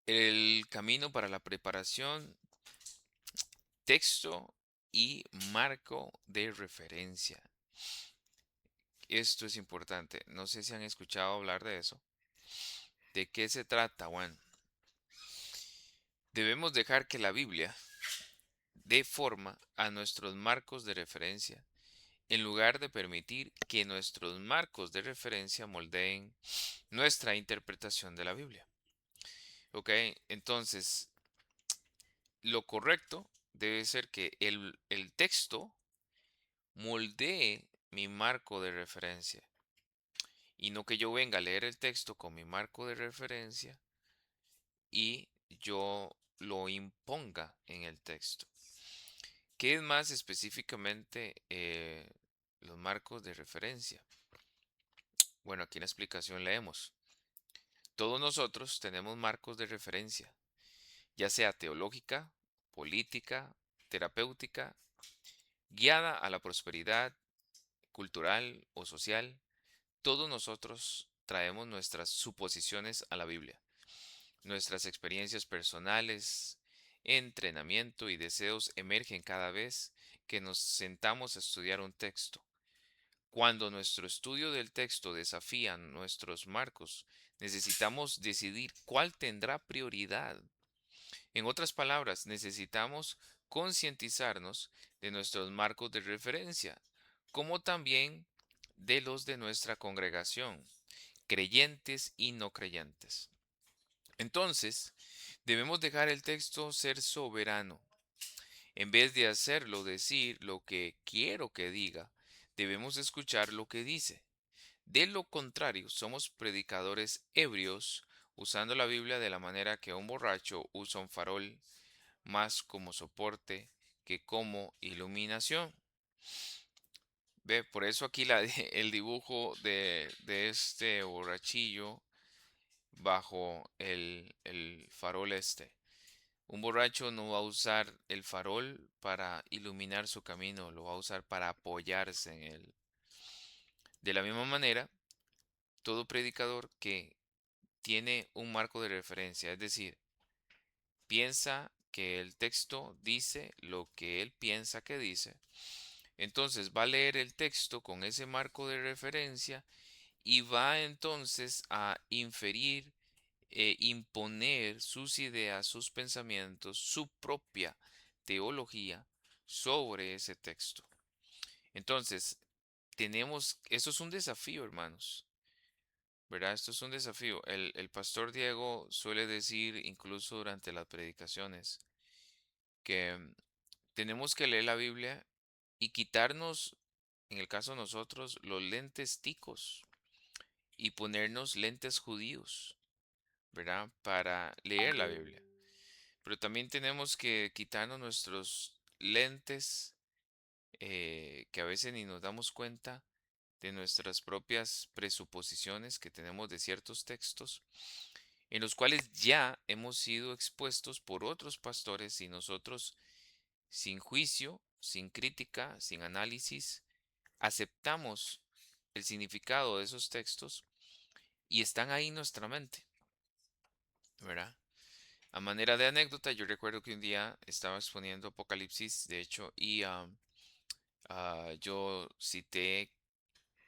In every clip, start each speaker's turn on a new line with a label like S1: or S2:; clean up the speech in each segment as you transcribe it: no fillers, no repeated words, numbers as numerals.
S1: El camino para la preparación, texto y marco de referencia. Esto es importante. No sé si han escuchado hablar de eso. ¿De qué se trata? Bueno, debemos dejar que la Biblia dé forma a nuestros marcos de referencia, en lugar de permitir que nuestros marcos de referencia moldeen nuestra interpretación de la Biblia. ¿Ok? Entonces, lo correcto debe ser que el texto moldee mi marco de referencia y no que yo venga a leer el texto con mi marco de referencia y yo lo imponga en el texto. ¿Qué es más específicamente los marcos de referencia? Bueno, aquí en la explicación leemos. Todos nosotros tenemos marcos de referencia, ya sea teológica, política, terapéutica, guiada a la prosperidad cultural o social. Todos nosotros traemos nuestras suposiciones a la Biblia, nuestras experiencias personales, entrenamiento y deseos emergen cada vez que nos sentamos a estudiar un texto. Cuando nuestro estudio del texto desafía nuestros marcos, necesitamos decidir cuál tendrá prioridad. En otras palabras, necesitamos concientizarnos de nuestros marcos de referencia, como también de los de nuestra congregación, creyentes y no creyentes. Entonces, debemos dejar el texto ser soberano. En vez de hacerlo decir lo que quiero que diga, debemos escuchar lo que dice. De lo contrario, somos predicadores ebrios, usando la Biblia de la manera que un borracho usa un farol, más como soporte que como iluminación. Ve, por eso aquí el dibujo de este borrachillo bajo el farol este. Un borracho no va a usar el farol para iluminar su camino, lo va a usar para apoyarse en él. De la misma manera, todo predicador que tiene un marco de referencia, es decir, piensa que el texto dice lo que él piensa que dice, entonces va a leer el texto con ese marco de referencia y va entonces a inferir e imponer sus ideas, sus pensamientos, su propia teología sobre ese texto. Entonces, eso es un desafío, hermanos, ¿verdad? Esto es un desafío. El pastor Diego suele decir, incluso durante las predicaciones, que tenemos que leer la Biblia y quitarnos, en el caso de nosotros, los lentes ticos y ponernos lentes judíos, ¿verdad? Para leer la Biblia. Pero también tenemos que quitarnos nuestros lentes que a veces ni nos damos cuenta de nuestras propias presuposiciones que tenemos de ciertos textos, en los cuales ya hemos sido expuestos por otros pastores y nosotros, sin juicio, sin crítica, sin análisis, aceptamos el significado de esos textos y están ahí en nuestra mente, ¿verdad? A manera de anécdota, yo recuerdo que un día estaba exponiendo Apocalipsis, de hecho, y yo cité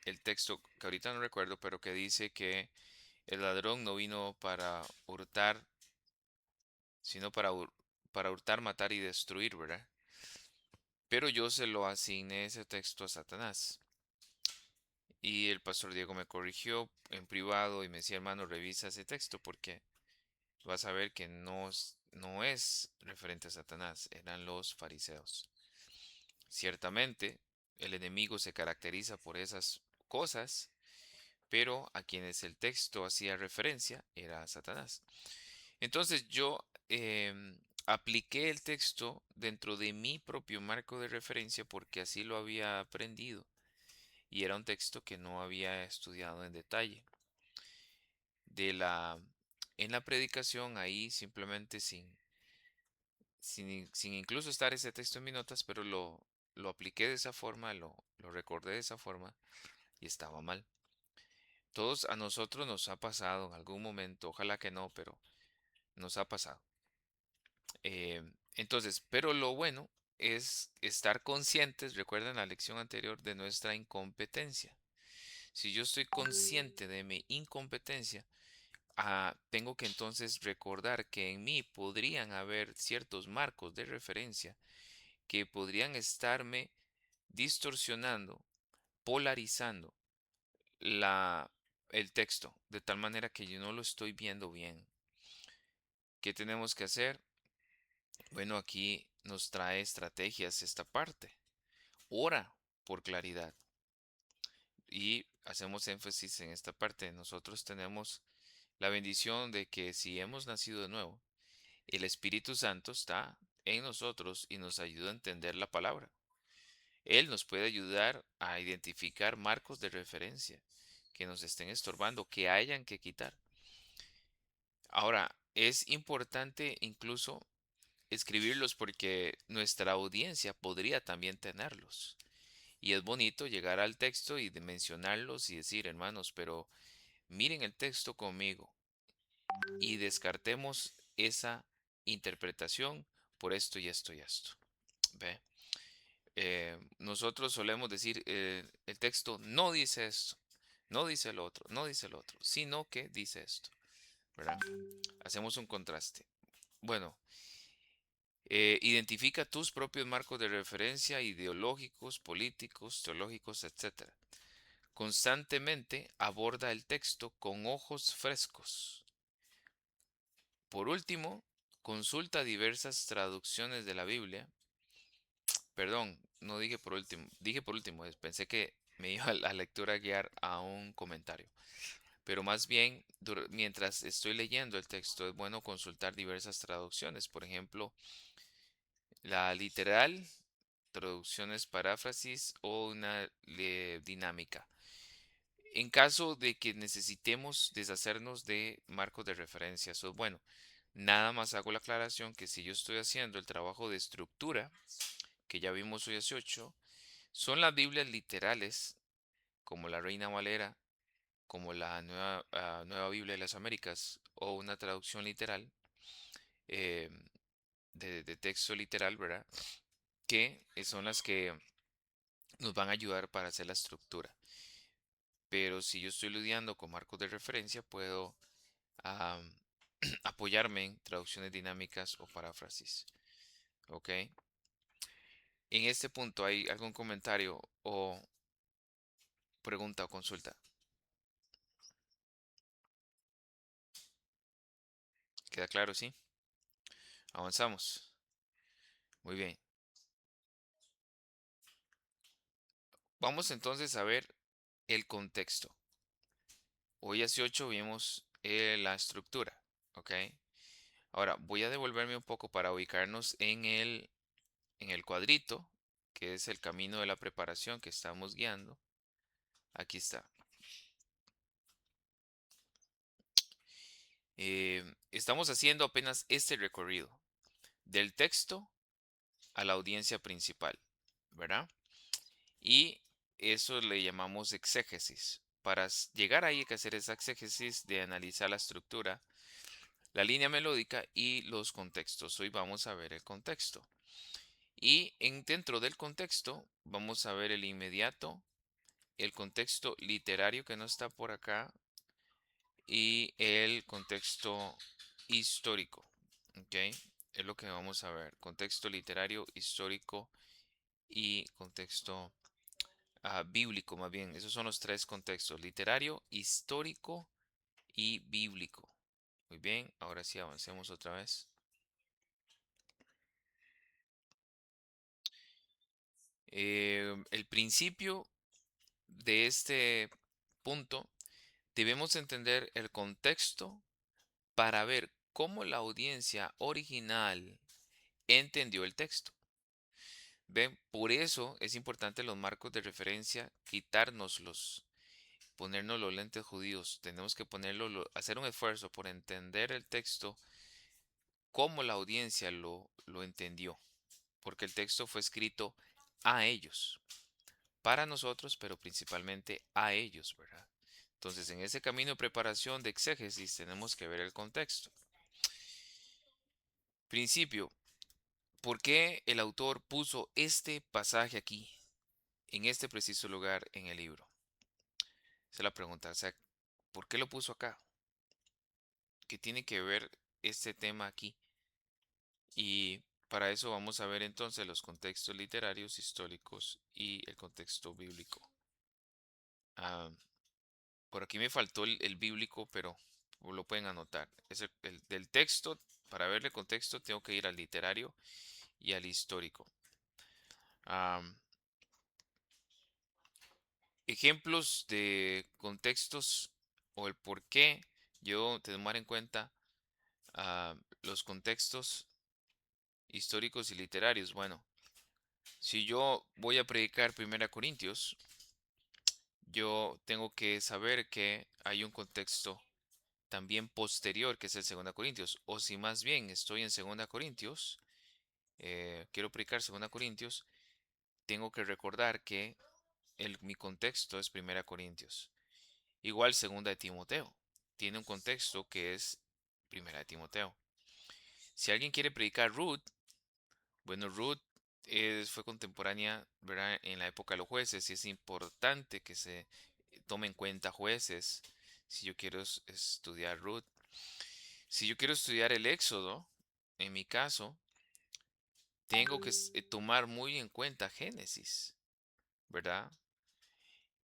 S1: el texto que ahorita no recuerdo, pero que dice que el ladrón no vino para hurtar, sino para hurtar, matar y destruir, ¿verdad? Pero yo se lo asigné ese texto a Satanás. Y el pastor Diego me corrigió en privado y me decía, hermano, revisa ese texto porque vas a ver que no es referente a Satanás, eran los fariseos. Ciertamente, el enemigo se caracteriza por esas cosas, pero a quienes el texto hacía referencia era a Satanás. Entonces yo apliqué el texto dentro de mi propio marco de referencia porque así lo había aprendido y era un texto que no había estudiado en detalle. De la, en la predicación ahí simplemente sin incluso estar ese texto en mis notas, pero lo apliqué de esa forma, lo recordé de esa forma y estaba mal. Todos a nosotros nos ha pasado en algún momento, ojalá que no, pero nos ha pasado. Entonces, pero lo bueno es estar conscientes, recuerden la lección anterior, de nuestra incompetencia. Si yo estoy consciente de mi incompetencia, tengo que entonces recordar que en mí podrían haber ciertos marcos de referencia que podrían estarme distorsionando, polarizando la, el texto, de tal manera que yo no lo estoy viendo bien. ¿Qué tenemos que hacer? Bueno, aquí nos trae estrategias esta parte. Ora por claridad. Y hacemos énfasis en esta parte. Nosotros tenemos la bendición de que si hemos nacido de nuevo, el Espíritu Santo está en nosotros y nos ayuda a entender la palabra. Él nos puede ayudar a identificar marcos de referencia que nos estén estorbando, que hayan que quitar. Ahora, es importante incluso escribirlos porque nuestra audiencia podría también tenerlos. Y es bonito llegar al texto y de mencionarlos y decir, hermanos, pero miren el texto conmigo y descartemos esa interpretación por esto y esto y esto. ¿Ve? Nosotros solemos decir, el texto no dice esto, no dice lo otro, no dice lo otro, sino que dice esto, ¿verdad? Hacemos un contraste. Bueno, identifica tus propios marcos de referencia ideológicos, políticos, teológicos, etcétera. Constantemente aborda el texto con ojos frescos. Por último, consulta diversas traducciones de la Biblia. Perdón, no dije por último, pensé que me iba a la lectura a guiar a un comentario. Pero más bien, mientras estoy leyendo el texto, es bueno consultar diversas traducciones. Por ejemplo, la literal, traducciones paráfrasis o una dinámica. En caso de que necesitemos deshacernos de marcos de referencia, eso es bueno. Nada más hago la aclaración que si yo estoy haciendo el trabajo de estructura, que ya vimos hoy 18, son las Biblias literales, como la Reina Valera, como la Nueva Biblia de las Américas, o una traducción literal, eh, de texto literal, ¿verdad? Que son las que nos van a ayudar para hacer la estructura. Pero si yo estoy lidiando con marcos de referencia, puedo am, apoyarme en traducciones dinámicas o paráfrasis. ¿Ok? En este punto, ¿hay algún comentario o pregunta o consulta? ¿Queda claro? Sí. Avanzamos. Muy bien. Vamos entonces a ver el contexto. Hoy 18 vimos la estructura. ¿Ok? Ahora voy a devolverme un poco para ubicarnos en el cuadrito, que es el camino de la preparación que estamos guiando. Aquí está. Estamos haciendo apenas este recorrido del texto a la audiencia principal, ¿verdad? Y eso le llamamos exégesis. Para llegar ahí hay que hacer esa exégesis de analizar la estructura, la línea melódica y los contextos. Hoy vamos a ver el contexto. Y dentro del contexto vamos a ver el inmediato, el contexto literario que no está por acá y el contexto histórico. ¿Ok? Es lo que vamos a ver. Contexto literario, histórico y contexto bíblico, más bien. Esos son los tres contextos: literario, histórico y bíblico. Muy bien, ahora sí avancemos otra vez. El principio de este punto, debemos entender el contexto para ver cómo la audiencia original entendió el texto. ¿Ven? Por eso es importante los marcos de referencia, quitárnoslos, ponernos los lentes judíos. Tenemos que hacer un esfuerzo por entender el texto como la audiencia lo entendió, porque el texto fue escrito a ellos, para nosotros, pero principalmente a ellos, ¿verdad? Entonces, en ese camino de preparación de exégesis tenemos que ver el contexto. Principio, ¿por qué el autor puso este pasaje aquí, en este preciso lugar en el libro? Esa es la pregunta. O sea, ¿por qué lo puso acá? ¿Qué tiene que ver este tema aquí? Y para eso vamos a ver entonces los contextos literarios, históricos y el contexto bíblico. Ah, por aquí me faltó el bíblico, pero lo pueden anotar. Es del texto, para ver el contexto, tengo que ir al literario y al histórico. Ah, ejemplos de contextos o el por qué yo tomar en cuenta los contextos históricos y literarios. Bueno, si yo voy a predicar Primera Corintios, yo tengo que saber que hay un contexto también posterior que es el Segunda Corintios. O si más bien estoy en Segunda Corintios, quiero predicar Segunda Corintios, tengo que recordar que mi contexto es Primera Corintios. Igual Segunda de Timoteo. Tiene un contexto que es Primera de Timoteo. Si alguien quiere predicar Ruth, bueno, Ruth fue contemporánea, ¿verdad? En la época de los jueces y es importante que se tome en cuenta jueces si yo quiero estudiar Ruth. Si yo quiero estudiar el Éxodo, en mi caso, tengo que tomar muy en cuenta Génesis, ¿verdad?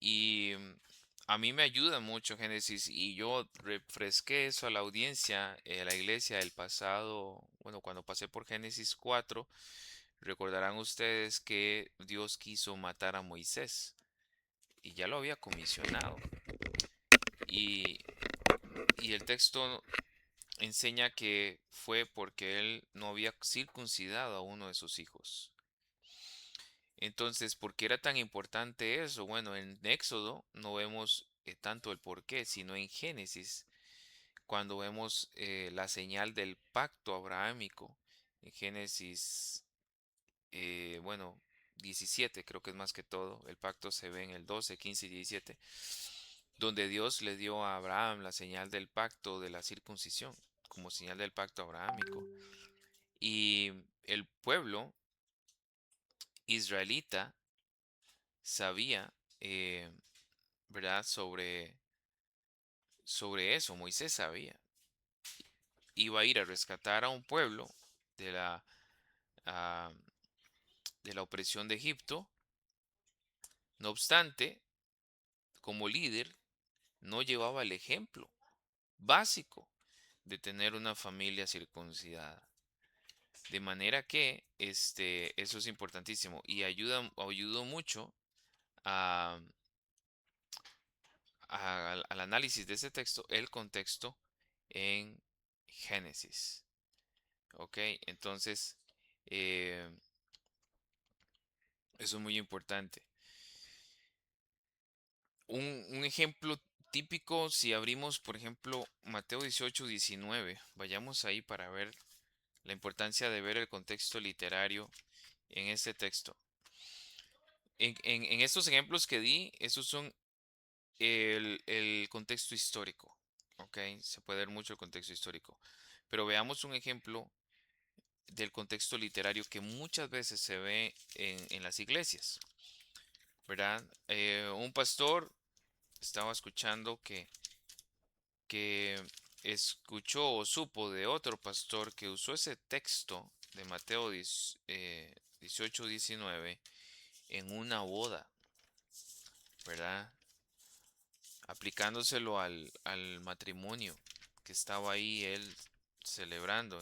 S1: Y a mí me ayuda mucho Génesis y yo refresqué eso a la audiencia, a la iglesia del pasado, bueno, cuando pasé por Génesis 4, recordarán ustedes que Dios quiso matar a Moisés y ya lo había comisionado. Y, y el texto enseña que fue porque él no había circuncidado a uno de sus hijos. Entonces, ¿por qué era tan importante eso? Bueno, en Éxodo no vemos tanto el por qué, sino en Génesis, cuando vemos la señal del pacto abrahámico. En Génesis, bueno, 17 creo que es más que todo. El pacto se ve en el 12, 15 y 17, donde Dios le dio a Abraham la señal del pacto de la circuncisión, como señal del pacto abrahámico. Y el pueblo israelita sabía, ¿verdad? Sobre eso, Moisés sabía. Iba a ir a rescatar a un pueblo de ah, de la opresión de Egipto. No obstante, como líder, no llevaba el ejemplo básico de tener una familia circuncidada. De manera que eso es importantísimo y ayudó mucho a, al análisis de ese texto, el contexto en Génesis. Ok, entonces eh, eso es muy importante. Un ejemplo típico, si abrimos, por ejemplo, Mateo 18, 19, vayamos ahí para ver la importancia de ver el contexto literario en este texto. En estos ejemplos que di, esos son el contexto histórico. Ok, se puede ver mucho el contexto histórico. Pero veamos un ejemplo del contexto literario que muchas veces se ve en las iglesias, ¿verdad? Un pastor estaba escuchando que escuchó o supo de otro pastor que usó ese texto de Mateo 18, 19 en una boda, ¿verdad? Aplicándoselo al matrimonio que estaba ahí él celebrando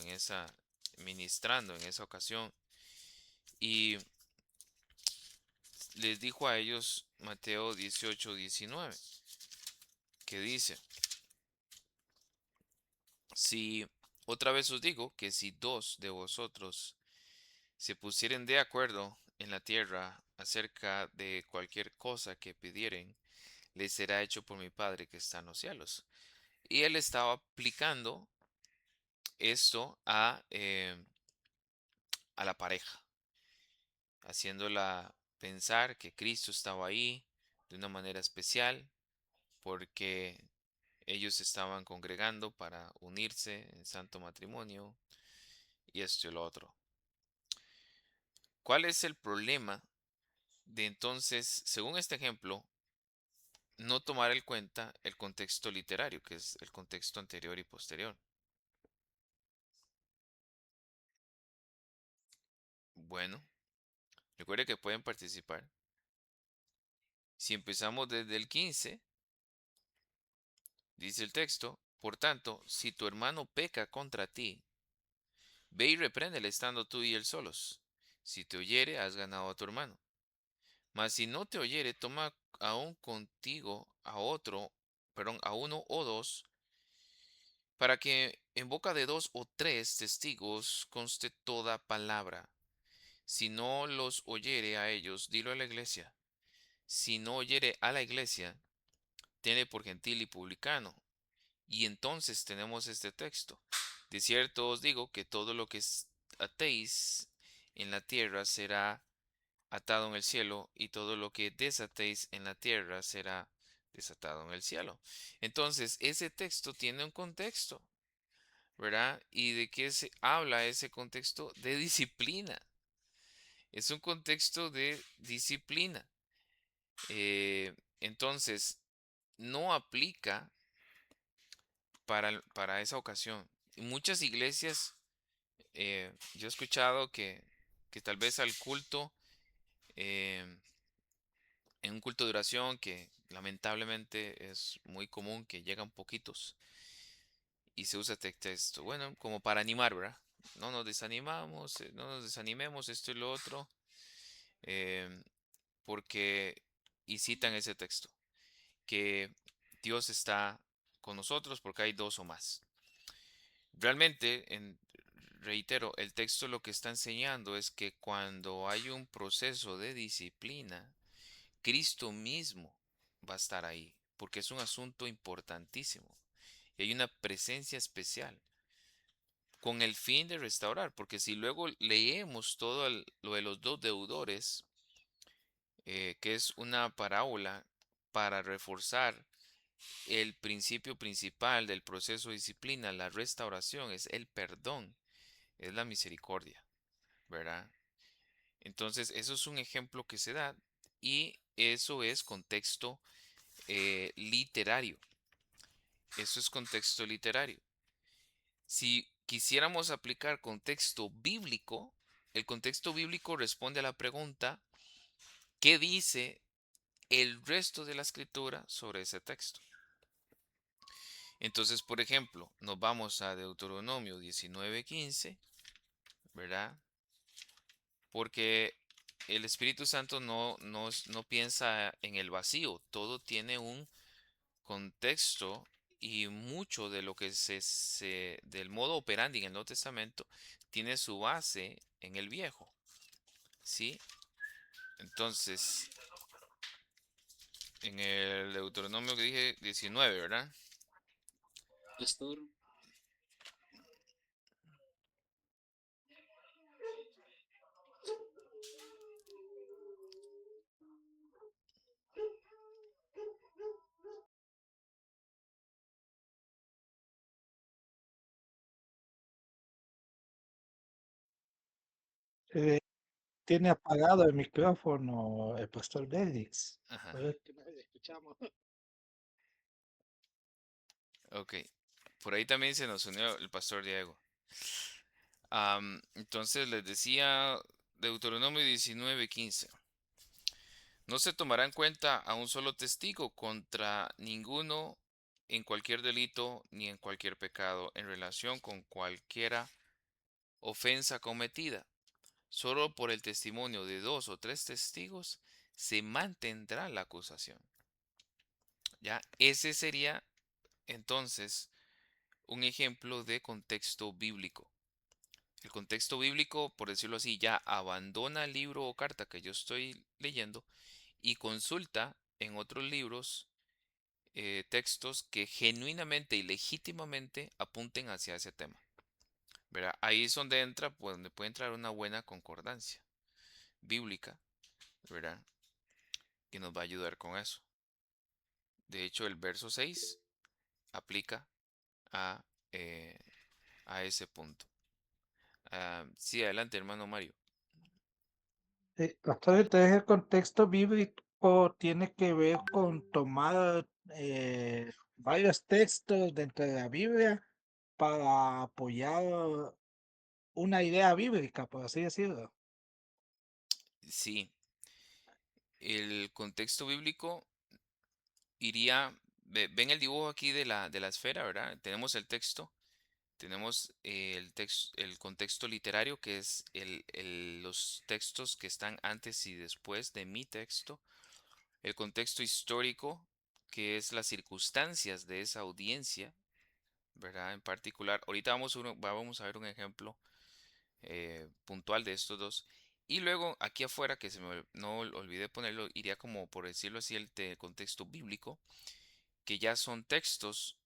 S1: ministrando en esa ocasión. Y les dijo a ellos Mateo 18, 19, que dice, si otra vez os digo que si dos de vosotros se pusieren de acuerdo en la tierra acerca de cualquier cosa que pidieren, les será hecho por mi Padre que está en los cielos. Y él estaba aplicando esto a la pareja, haciéndola pensar que Cristo estaba ahí de una manera especial, porque ellos estaban congregando para unirse en santo matrimonio y esto y lo otro. ¿Cuál es el problema de entonces, según este ejemplo, no tomar en cuenta el contexto literario, que es el contexto anterior y posterior? Bueno, recuerde que pueden participar. Si empezamos desde el 15, dice el texto, por tanto, si tu hermano peca contra ti, ve y repréndele estando tú y él solos. Si te oyere, has ganado a tu hermano. Mas si no te oyere, toma aún contigo a otro, perdón, a uno o dos, para que en boca de dos o tres testigos conste toda palabra. Si no los oyere a ellos, dilo a la iglesia. Si no oyere a la iglesia, tiene por gentil y publicano. Y entonces tenemos este texto. De cierto os digo que todo lo que atéis en la tierra será atado en el cielo, y todo lo que desatéis en la tierra será desatado en el cielo. Entonces, ese texto tiene un contexto, ¿verdad? ¿Y de qué se habla ese contexto? De disciplina. Es un contexto de disciplina. Entonces, no aplica para esa ocasión. Muchas iglesias, yo he escuchado que tal vez al culto, eh, en un culto de oración que lamentablemente es muy común que llegan poquitos y se usa este texto, bueno, como para animar, ¿verdad? No nos desanimamos, no nos desanimemos, esto y lo otro, em, porque, y citan ese texto, que Dios está con nosotros porque hay dos o más. Realmente, reitero, el texto lo que está enseñando es que cuando hay un proceso de disciplina, Cristo mismo va a estar ahí, porque es un asunto importantísimo. Y hay una presencia especial con el fin de restaurar, porque si luego leemos todo lo de los dos deudores, que es una parábola para reforzar el principio principal del proceso de disciplina, la restauración, es el perdón, es la misericordia, ¿verdad? Entonces, eso es un ejemplo que se da y eso es contexto literario. Eso es contexto literario. Si quisiéramos aplicar contexto bíblico, el contexto bíblico responde a la pregunta, ¿qué dice el resto de la escritura sobre ese texto? Entonces, por ejemplo, nos vamos a Deuteronomio 19:15, ¿verdad? Porque el Espíritu Santo no piensa en el vacío, todo tiene un contexto y mucho de lo que del modo operandi en el Nuevo Testamento tiene su base en el Viejo, ¿sí? Entonces, en el Deuteronomio que dije 19, ¿verdad?
S2: Pastor,
S3: Eh, tiene apagado el micrófono el pastor Bélix. A
S1: Ajá,
S3: ver que no le escuchamos.
S1: ok. Por ahí también se nos unió el pastor Diego. Entonces les decía Deuteronomio 19:15. No se tomará en cuenta a un solo testigo contra ninguno en cualquier delito ni en cualquier pecado en relación con cualquiera ofensa cometida. Solo por el testimonio de dos o tres testigos se mantendrá la acusación. ¿Ya? Ese sería entonces un ejemplo de contexto bíblico. El contexto bíblico, por decirlo así, ya abandona el libro o carta que yo estoy leyendo y consulta en otros libros textos que genuinamente y legítimamente apunten hacia ese tema. ¿Verdad? Ahí es donde entra, pues, donde puede entrar una buena concordancia bíblica, ¿verdad? Que nos va a ayudar con eso. De hecho, el verso 6 aplica a, eh, a ese punto. Sí, adelante, hermano Mario.
S3: Pastor, entonces el contexto bíblico tiene que ver con tomar varios textos dentro de la Biblia para apoyar una idea bíblica, por así decirlo.
S1: Sí, el contexto bíblico iría, ven el dibujo aquí de la esfera, ¿verdad? Tenemos el texto, tenemos el contexto literario, que es los textos que están antes y después de mi texto. El contexto histórico, que es las circunstancias de esa audiencia, ¿verdad? En particular, ahorita vamos a ver un ejemplo puntual de estos dos. Y luego aquí afuera, que no olvidé ponerlo, iría como por decirlo así, contexto bíblico, que ya son textos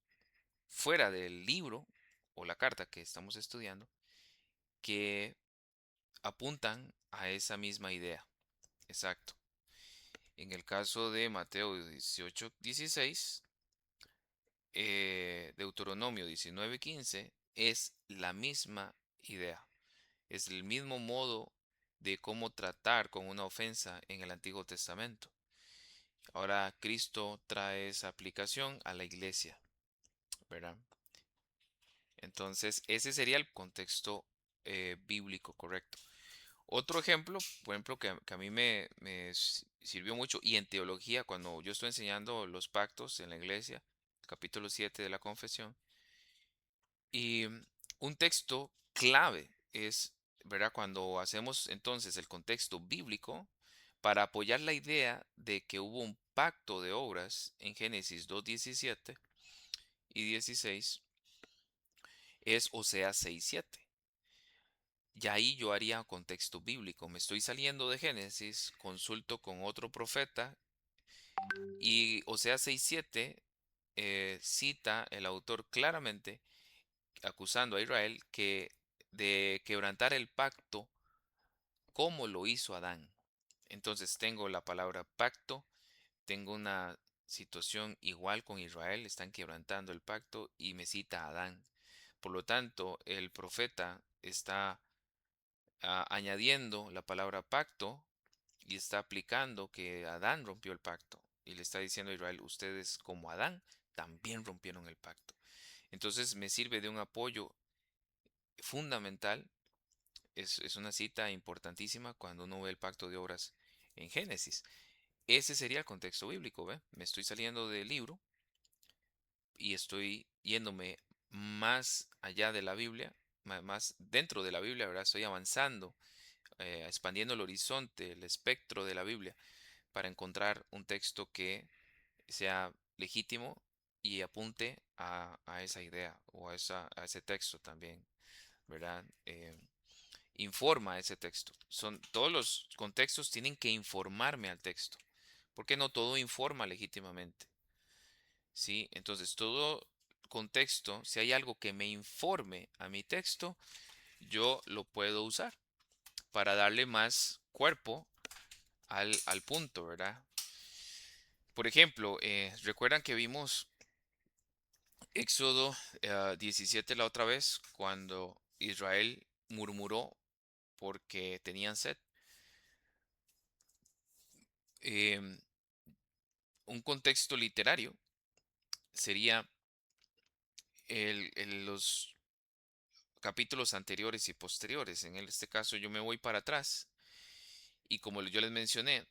S1: fuera del libro o la carta que estamos estudiando, que apuntan a esa misma idea. Exacto. En el caso de Mateo 18:16, Deuteronomio 19:15, es la misma idea. Es el mismo modo de cómo tratar con una ofensa en el Antiguo Testamento. Ahora Cristo trae esa aplicación a la iglesia, ¿verdad? Entonces, ese sería el contexto bíblico correcto. Otro ejemplo, por ejemplo, que a mí me sirvió mucho, y en teología, cuando yo estoy enseñando los pactos en la iglesia, capítulo 7 de la confesión, y un texto clave es, ¿verdad? Cuando hacemos entonces el contexto bíblico, para apoyar la idea de que hubo un pacto de obras en Génesis 2:17 y 16, es Oseas 6:7. Y ahí yo haría contexto bíblico. Me estoy saliendo de Génesis, consulto con otro profeta y Oseas 6:7 cita el autor claramente acusando a Israel que de quebrantar el pacto como lo hizo Adán. Entonces tengo la palabra pacto, tengo una situación igual con Israel, están quebrantando el pacto y me cita a Adán. Por lo tanto, el profeta está añadiendo la palabra pacto y está aplicando que Adán rompió el pacto y le está diciendo a Israel, ustedes como Adán también rompieron el pacto. Entonces me sirve de un apoyo fundamental, es una cita importantísima cuando uno ve el pacto de obras en Génesis. Ese sería el contexto bíblico, ¿ve? Me estoy saliendo del libro y estoy yéndome más allá de la Biblia, más dentro de la Biblia, ¿verdad? Estoy avanzando, expandiendo el horizonte, el espectro de la Biblia para encontrar un texto que sea legítimo y apunte a esa idea o a ese texto también, ¿verdad? Informa ese texto. Todos los contextos tienen que informarme al texto, porque no todo informa legítimamente, ¿sí? Entonces, todo contexto, si hay algo que me informe a mi texto, yo lo puedo usar para darle más cuerpo al punto, ¿verdad? Por ejemplo, ¿recuerdan que vimos Éxodo 17 la otra vez cuando Israel murmuró porque tenían sed? Em, un contexto literario sería los capítulos anteriores y posteriores. En este caso yo me voy para atrás y como yo les mencioné,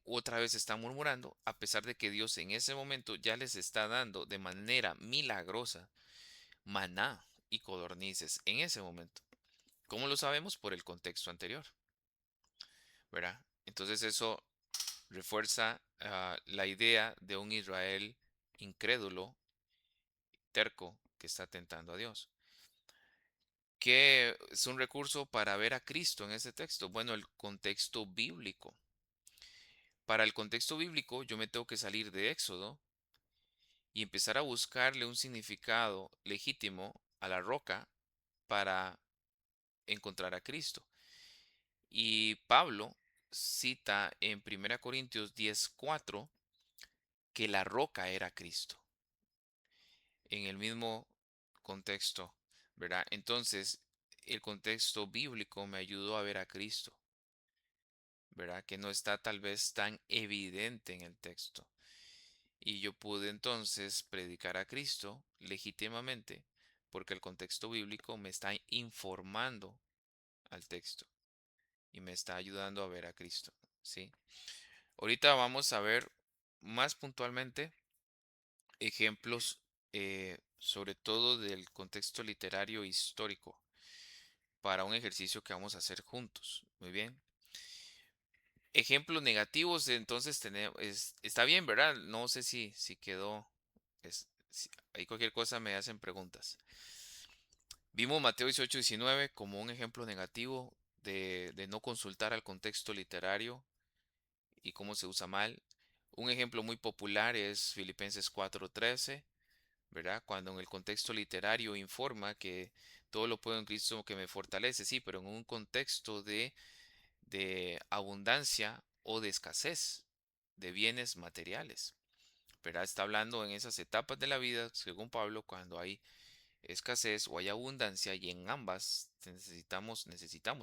S1: otra vez están murmurando, a pesar de que Dios en ese momento ya les está dando de manera milagrosa maná y codornices en ese momento. ¿Cómo lo sabemos? Por el contexto anterior, ¿verdad? Entonces eso refuerza la idea de un Israel incrédulo, terco, que está tentando a Dios. ¿Qué es un recurso para ver a Cristo en ese texto? Bueno, el contexto bíblico. Para el contexto bíblico, yo me tengo que salir de Éxodo y empezar a buscarle un significado legítimo a la roca para encontrar a Cristo. Y Pablo cita en 1 Corintios 10:4 que la roca era Cristo, en el mismo contexto, ¿verdad? Entonces, el contexto bíblico me ayudó a ver a Cristo, ¿verdad? Que no está tal vez tan evidente en el texto. Y yo pude entonces predicar a Cristo legítimamente porque el contexto bíblico me está informando al texto y me está ayudando a ver a Cristo, ¿sí? Ahorita vamos a ver más puntualmente ejemplos, sobre todo del contexto literario histórico, para un ejercicio que vamos a hacer juntos. Muy bien. Ejemplos negativos, entonces tenemos, está bien, ¿verdad? No sé si quedó, si hay cualquier cosa me hacen preguntas. Vimos Mateo 18-19 como un ejemplo negativo de no consultar al contexto literario y cómo se usa mal. Un ejemplo muy popular es Filipenses 4:13, ¿verdad? Cuando en el contexto literario informa que todo lo puedo en Cristo que me fortalece, sí, pero en un contexto de abundancia o de escasez de bienes materiales, ¿verdad? Está hablando en esas etapas de la vida, según Pablo, cuando hay escasez o hay abundancia y en ambas necesitamos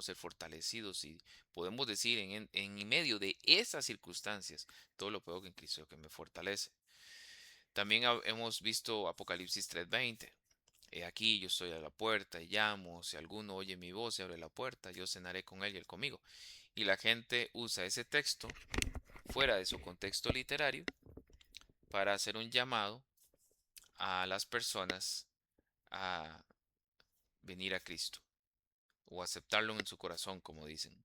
S1: ser fortalecidos y podemos decir en medio de esas circunstancias, todo lo puedo en Cristo que me fortalece. También hemos visto Apocalipsis 3:20. He aquí yo estoy a la puerta y llamo, si alguno oye mi voz y abre la puerta, yo cenaré con él y él conmigo. Y la gente usa ese texto fuera de su contexto literario para hacer un llamado a las personas a venir a Cristo o aceptarlo en su corazón, como dicen.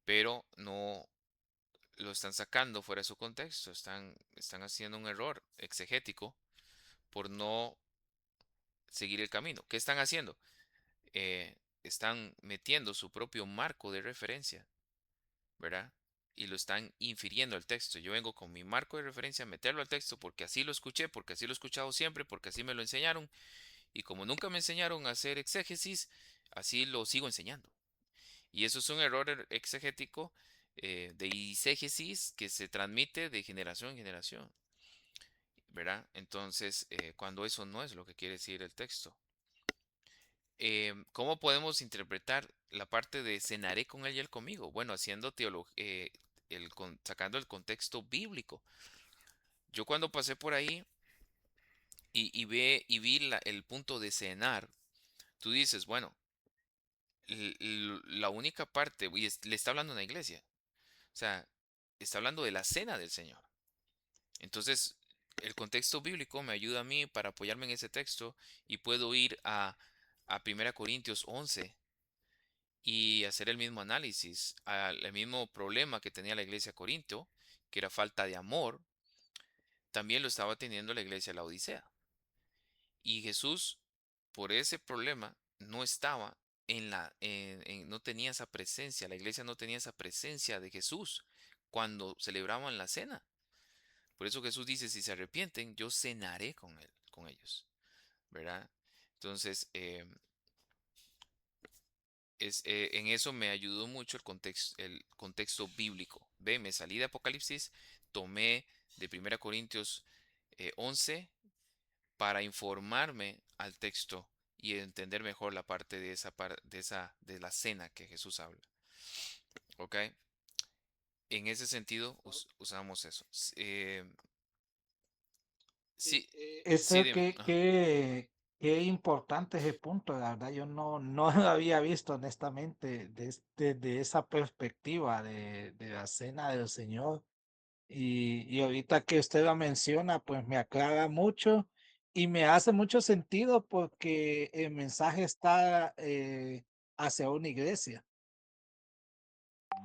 S1: Pero no lo están sacando fuera de su contexto, están haciendo un error exegético por no seguir el camino. ¿Qué están haciendo? Están metiendo su propio marco de referencia, ¿verdad? Y lo están infiriendo al texto. Yo vengo con mi marco de referencia a meterlo al texto porque así lo escuché, porque así lo he escuchado siempre, porque así me lo enseñaron. Y como nunca me enseñaron a hacer exégesis, así lo sigo enseñando. Y eso es un error exegético, de exégesis que se transmite de generación en generación, ¿verdad? Entonces, cuando eso no es lo que quiere decir el texto. ¿Cómo podemos interpretar la parte de cenaré con él y él conmigo? Bueno, haciendo teología, sacando el contexto bíblico. Yo cuando pasé por ahí y vi el punto de cenar, tú dices, bueno, la única parte, y le está hablando a una iglesia, o sea, está hablando de la cena del Señor. Entonces, el contexto bíblico me ayuda a mí para apoyarme en ese texto y puedo ir a 1 Corintios 11 y hacer el mismo análisis, el mismo problema que tenía la iglesia de Corinto, que era falta de amor, también lo estaba teniendo la iglesia de la Odisea. Y Jesús, por ese problema, no estaba no tenía esa presencia, la iglesia no tenía esa presencia de Jesús cuando celebraban la cena. Por eso Jesús dice, si se arrepienten, yo cenaré con ellos, ¿verdad? Entonces, en eso me ayudó mucho el contexto bíblico. Ve, me salí de Apocalipsis, tomé de 1 Corintios 11 para informarme al texto y entender mejor la parte de la cena que Jesús habla. ¿Ok? En ese sentido usamos eso. Sí, sí,
S3: Eso
S1: dime. Ajá.
S3: qué importante ese punto, la verdad, yo no lo había visto honestamente desde esa perspectiva de la cena del Señor. Y ahorita que usted lo menciona, pues me aclara mucho y me hace mucho sentido porque el mensaje está hacia una iglesia.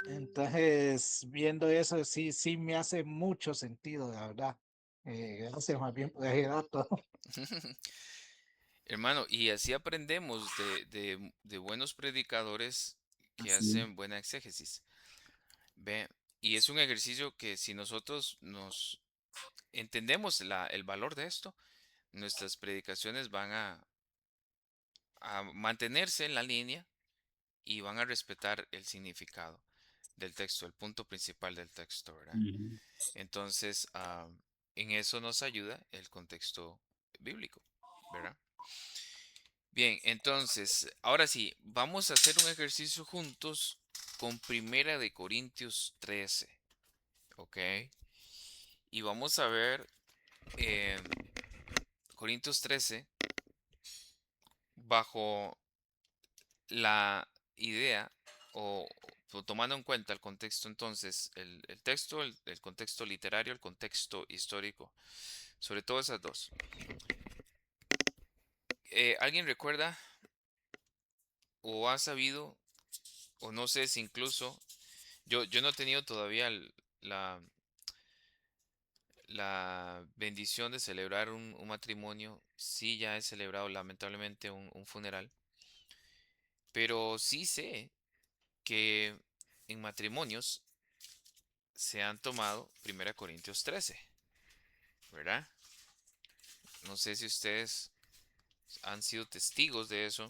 S3: Entonces, viendo eso, sí me hace mucho sentido, la verdad. Gracias más bien por ese dato.
S1: Hermano, y así aprendemos de buenos predicadores que
S2: Así es.
S1: hacen buena exégesis. Ve, y es un ejercicio que si nosotros nos entendemos el valor de esto, nuestras predicaciones van a mantenerse en la línea y van a respetar el significado del texto, el punto principal del texto, ¿verdad?
S2: Ujú.
S1: Entonces, en eso nos ayuda el contexto bíblico, ¿verdad? Bien, entonces, ahora sí, vamos a hacer un ejercicio juntos con Primera de Corintios 13, ¿ok? Y vamos a ver eh, Corintios 13 bajo la idea o tomando en cuenta el contexto entonces, el texto, el contexto literario, el contexto histórico, sobre todo esas dos. ¿Alguien recuerda o ha sabido, o no sé si incluso, yo no he tenido todavía la, la bendición de celebrar un matrimonio, sí ya he celebrado lamentablemente un funeral, pero sí sé que en matrimonios se han tomado 1 Corintios 13, ¿verdad? No sé si ustedes han sido testigos de eso.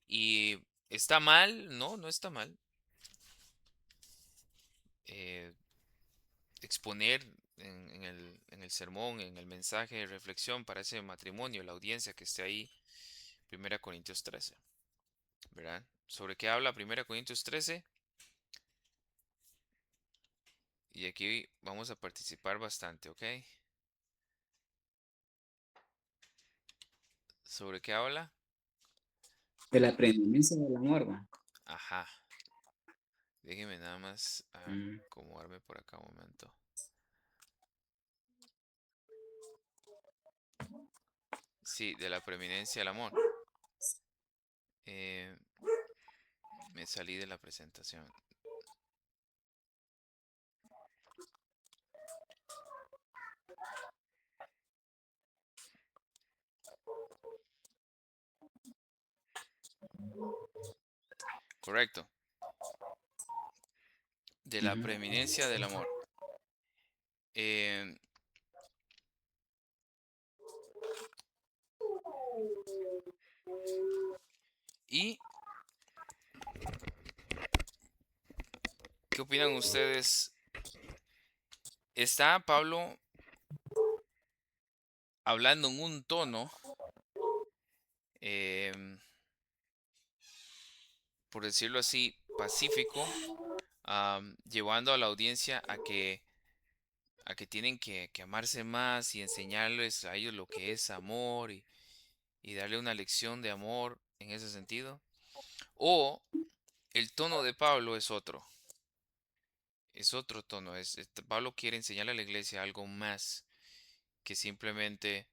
S1: Y está mal, no, no está mal. eh, Exponer en el sermón, en el mensaje de reflexión para ese matrimonio, la audiencia que esté ahí, 1 Corintios 13, ¿verdad? ¿Sobre qué habla 1 Corintios 13? Y aquí vamos a participar bastante, ¿ok? ¿Sobre qué habla?
S2: De la preeminencia del amor, va.
S1: Ajá. Déjeme nada más
S2: Mm,
S1: acomodarme por acá un momento. Sí, de la preeminencia del amor. Eh, Me salí de la presentación. Correcto. De la
S2: ujú,
S1: preeminencia del amor. Eh, ¿Y qué opinan ustedes? ¿Está Pablo hablando en un tono, em, por decirlo así, pacífico, llevando a la audiencia a que tienen que amarse más y enseñarles a ellos lo que es amor y darle una lección de amor en ese sentido? ¿O el tono de Pablo es otro? Es otro tono. Pablo quiere enseñarle a la iglesia algo más que simplemente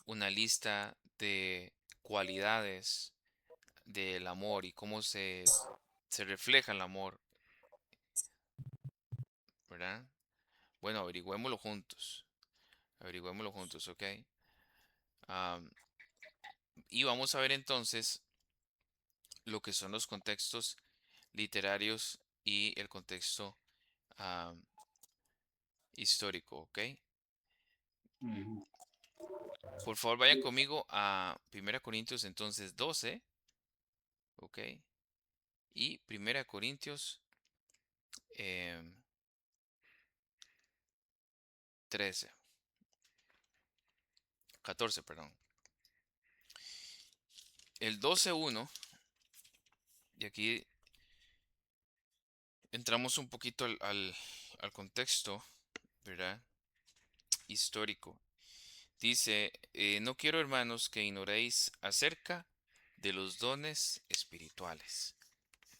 S1: una lista de cualidades del amor y cómo se refleja el amor, ¿verdad? Bueno, averigüémoslo juntos, ¿ok? Am, y vamos a ver entonces lo que son los contextos literarios y el contexto am, histórico, ¿ok?
S2: ujú.
S1: Por favor, vayan conmigo a 1 Corintios entonces 12, ¿ok? Y 1 Corintios 13, 14, perdón. El 12:1, y aquí entramos un poquito al contexto, ¿verdad? Histórico. Dice, no quiero hermanos que ignoréis acerca de los dones espirituales.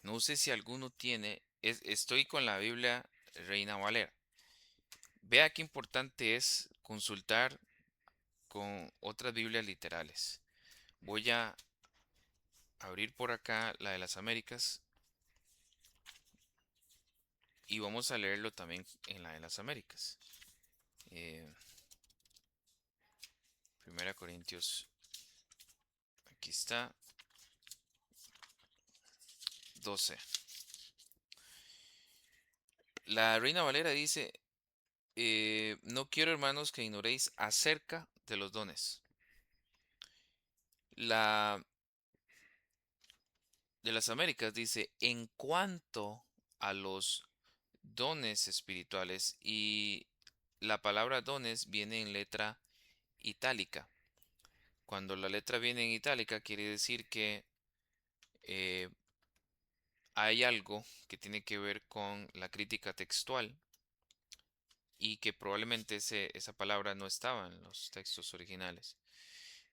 S1: No sé si alguno tiene, estoy con la Biblia Reina Valera. Vea qué importante es consultar con otras Biblias literales. Voy a abrir por acá la de las Américas y vamos a leerlo también en la de las Américas. Eh, 1 Corintios, aquí está, 12. La Reina Valera dice, no quiero hermanos que ignoréis acerca de los dones. La de las Américas dice, en cuanto a los dones espirituales, y la palabra dones viene en letra itálica. Cuando la letra viene en itálica, quiere decir que eh, hay algo que tiene que ver con la crítica textual y que probablemente esa palabra no estaba en los textos originales.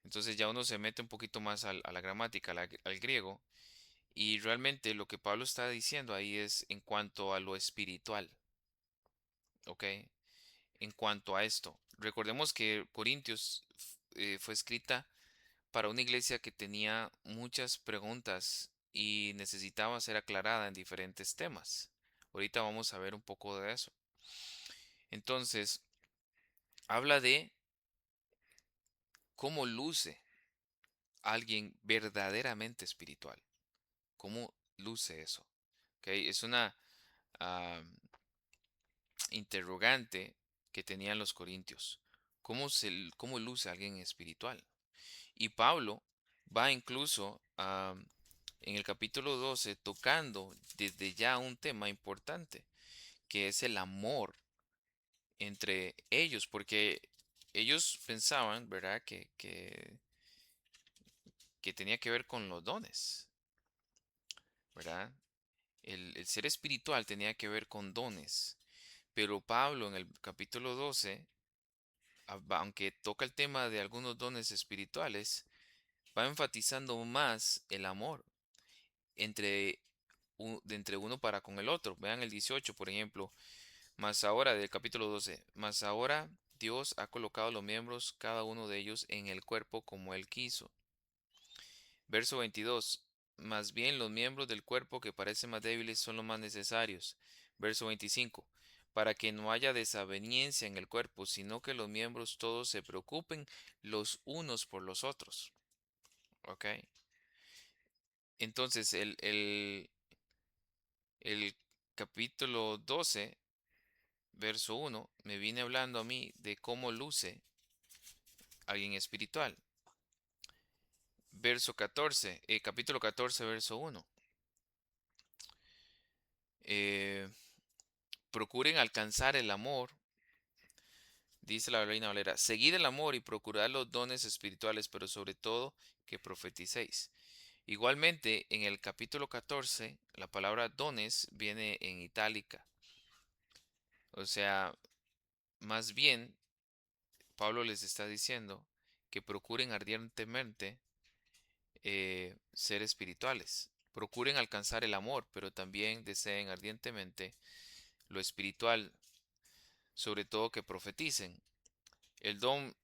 S1: Entonces ya uno se mete un poquito más a la gramática, al griego, y realmente lo que Pablo está diciendo ahí es en cuanto a lo espiritual, ¿ok? En cuanto a esto. Recordemos que Corintios fue escrita para una iglesia que tenía muchas preguntas y necesitaba ser aclarada en diferentes temas. Ahorita vamos a ver un poco de eso. Entonces, habla de cómo luce alguien verdaderamente espiritual. ¿Cómo luce eso? ¿Ok? Es una ah, interrogante que tenían los corintios. ¿Cómo luce alguien espiritual? Y Pablo va incluso en el capítulo 12 tocando desde ya un tema importante, que es el amor entre ellos, porque ellos pensaban, ¿verdad?, que tenía que ver con los dones, ¿verdad? El ser espiritual tenía que ver con dones, pero Pablo en el capítulo 12, aunque toca el tema de algunos dones espirituales, va enfatizando más el amor entre, de entre uno para con el otro. Vean el 18, por ejemplo, más ahora del capítulo 12, más ahora Dios ha colocado los miembros, cada uno de ellos, en el cuerpo como Él quiso. Verso 22. Más bien los miembros del cuerpo que parecen más débiles son los más necesarios. Verso 25. Para que no haya desaveniencia en el cuerpo, sino que los miembros todos se preocupen los unos por los otros. ¿Ok? Entonces, el capítulo 12, verso 1, me viene hablando a mí de cómo luce alguien espiritual. Verso 14, capítulo 14, verso 1. Eh, Procuren alcanzar el amor, dice la Reina Valera. Seguid el amor y procurad los dones espirituales, pero sobre todo que profeticéis. Igualmente, en el capítulo 14, la palabra dones viene en itálica. O sea, más bien, Pablo les está diciendo que procuren ardientemente ser espirituales. Procuren alcanzar el amor, pero también deseen ardientemente lo espiritual, sobre todo que profeticen. El don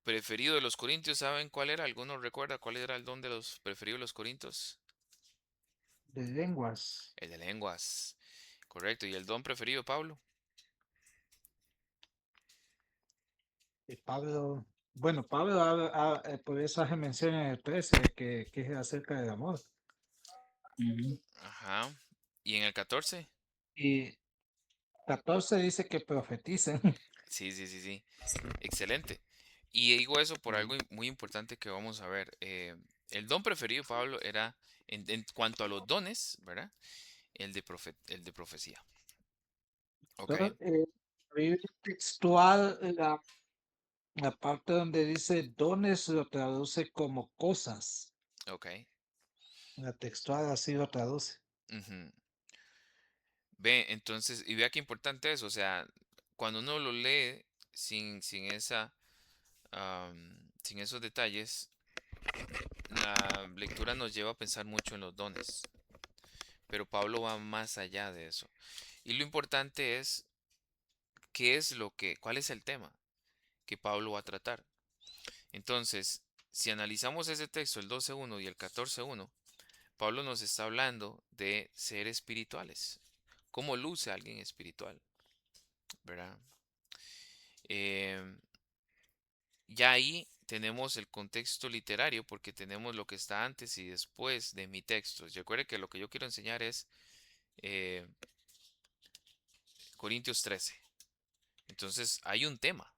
S1: preferido de los corintios, ¿saben cuál era? ¿Alguno recuerda cuál era el don de los preferidos de los corintios?
S3: de lenguas.
S1: El de lenguas. Correcto. ¿Y el don preferido, Pablo?
S3: Pablo, bueno, Pablo, por eso hace mención en el 13 que es acerca del amor.
S2: Ujú.
S1: Ajá. ¿Y en el 14?
S3: Y 14 dice que profeticen.
S1: Sí, sí, sí, sí. Excelente. Y digo eso por
S2: Ujú.
S1: algo muy importante que vamos a ver. El don preferido, Pablo, era, en cuanto a los dones, ¿verdad? El de profecía. ¿Ok?
S3: Pero, la Biblia textual, la parte donde dice dones lo traduce como cosas.
S1: Ok.
S3: La textual así lo traduce.
S1: Ujú. Ve, entonces, y vea qué importante es, o sea, cuando uno lo lee sin sin esos detalles, la lectura nos lleva a pensar mucho en los dones, pero Pablo va más allá de eso. Y lo importante es cuál es el tema que Pablo va a tratar. Entonces, si analizamos ese texto, el 12.1 y el 14.1, Pablo nos está hablando de ser espirituales. ¿Cómo luce alguien espiritual? ¿Verdad? Em, Ya ahí tenemos el contexto literario porque tenemos lo que está antes y después de mi texto. Recuerde que lo que yo quiero enseñar es eh, Corintios 13. Entonces hay un tema.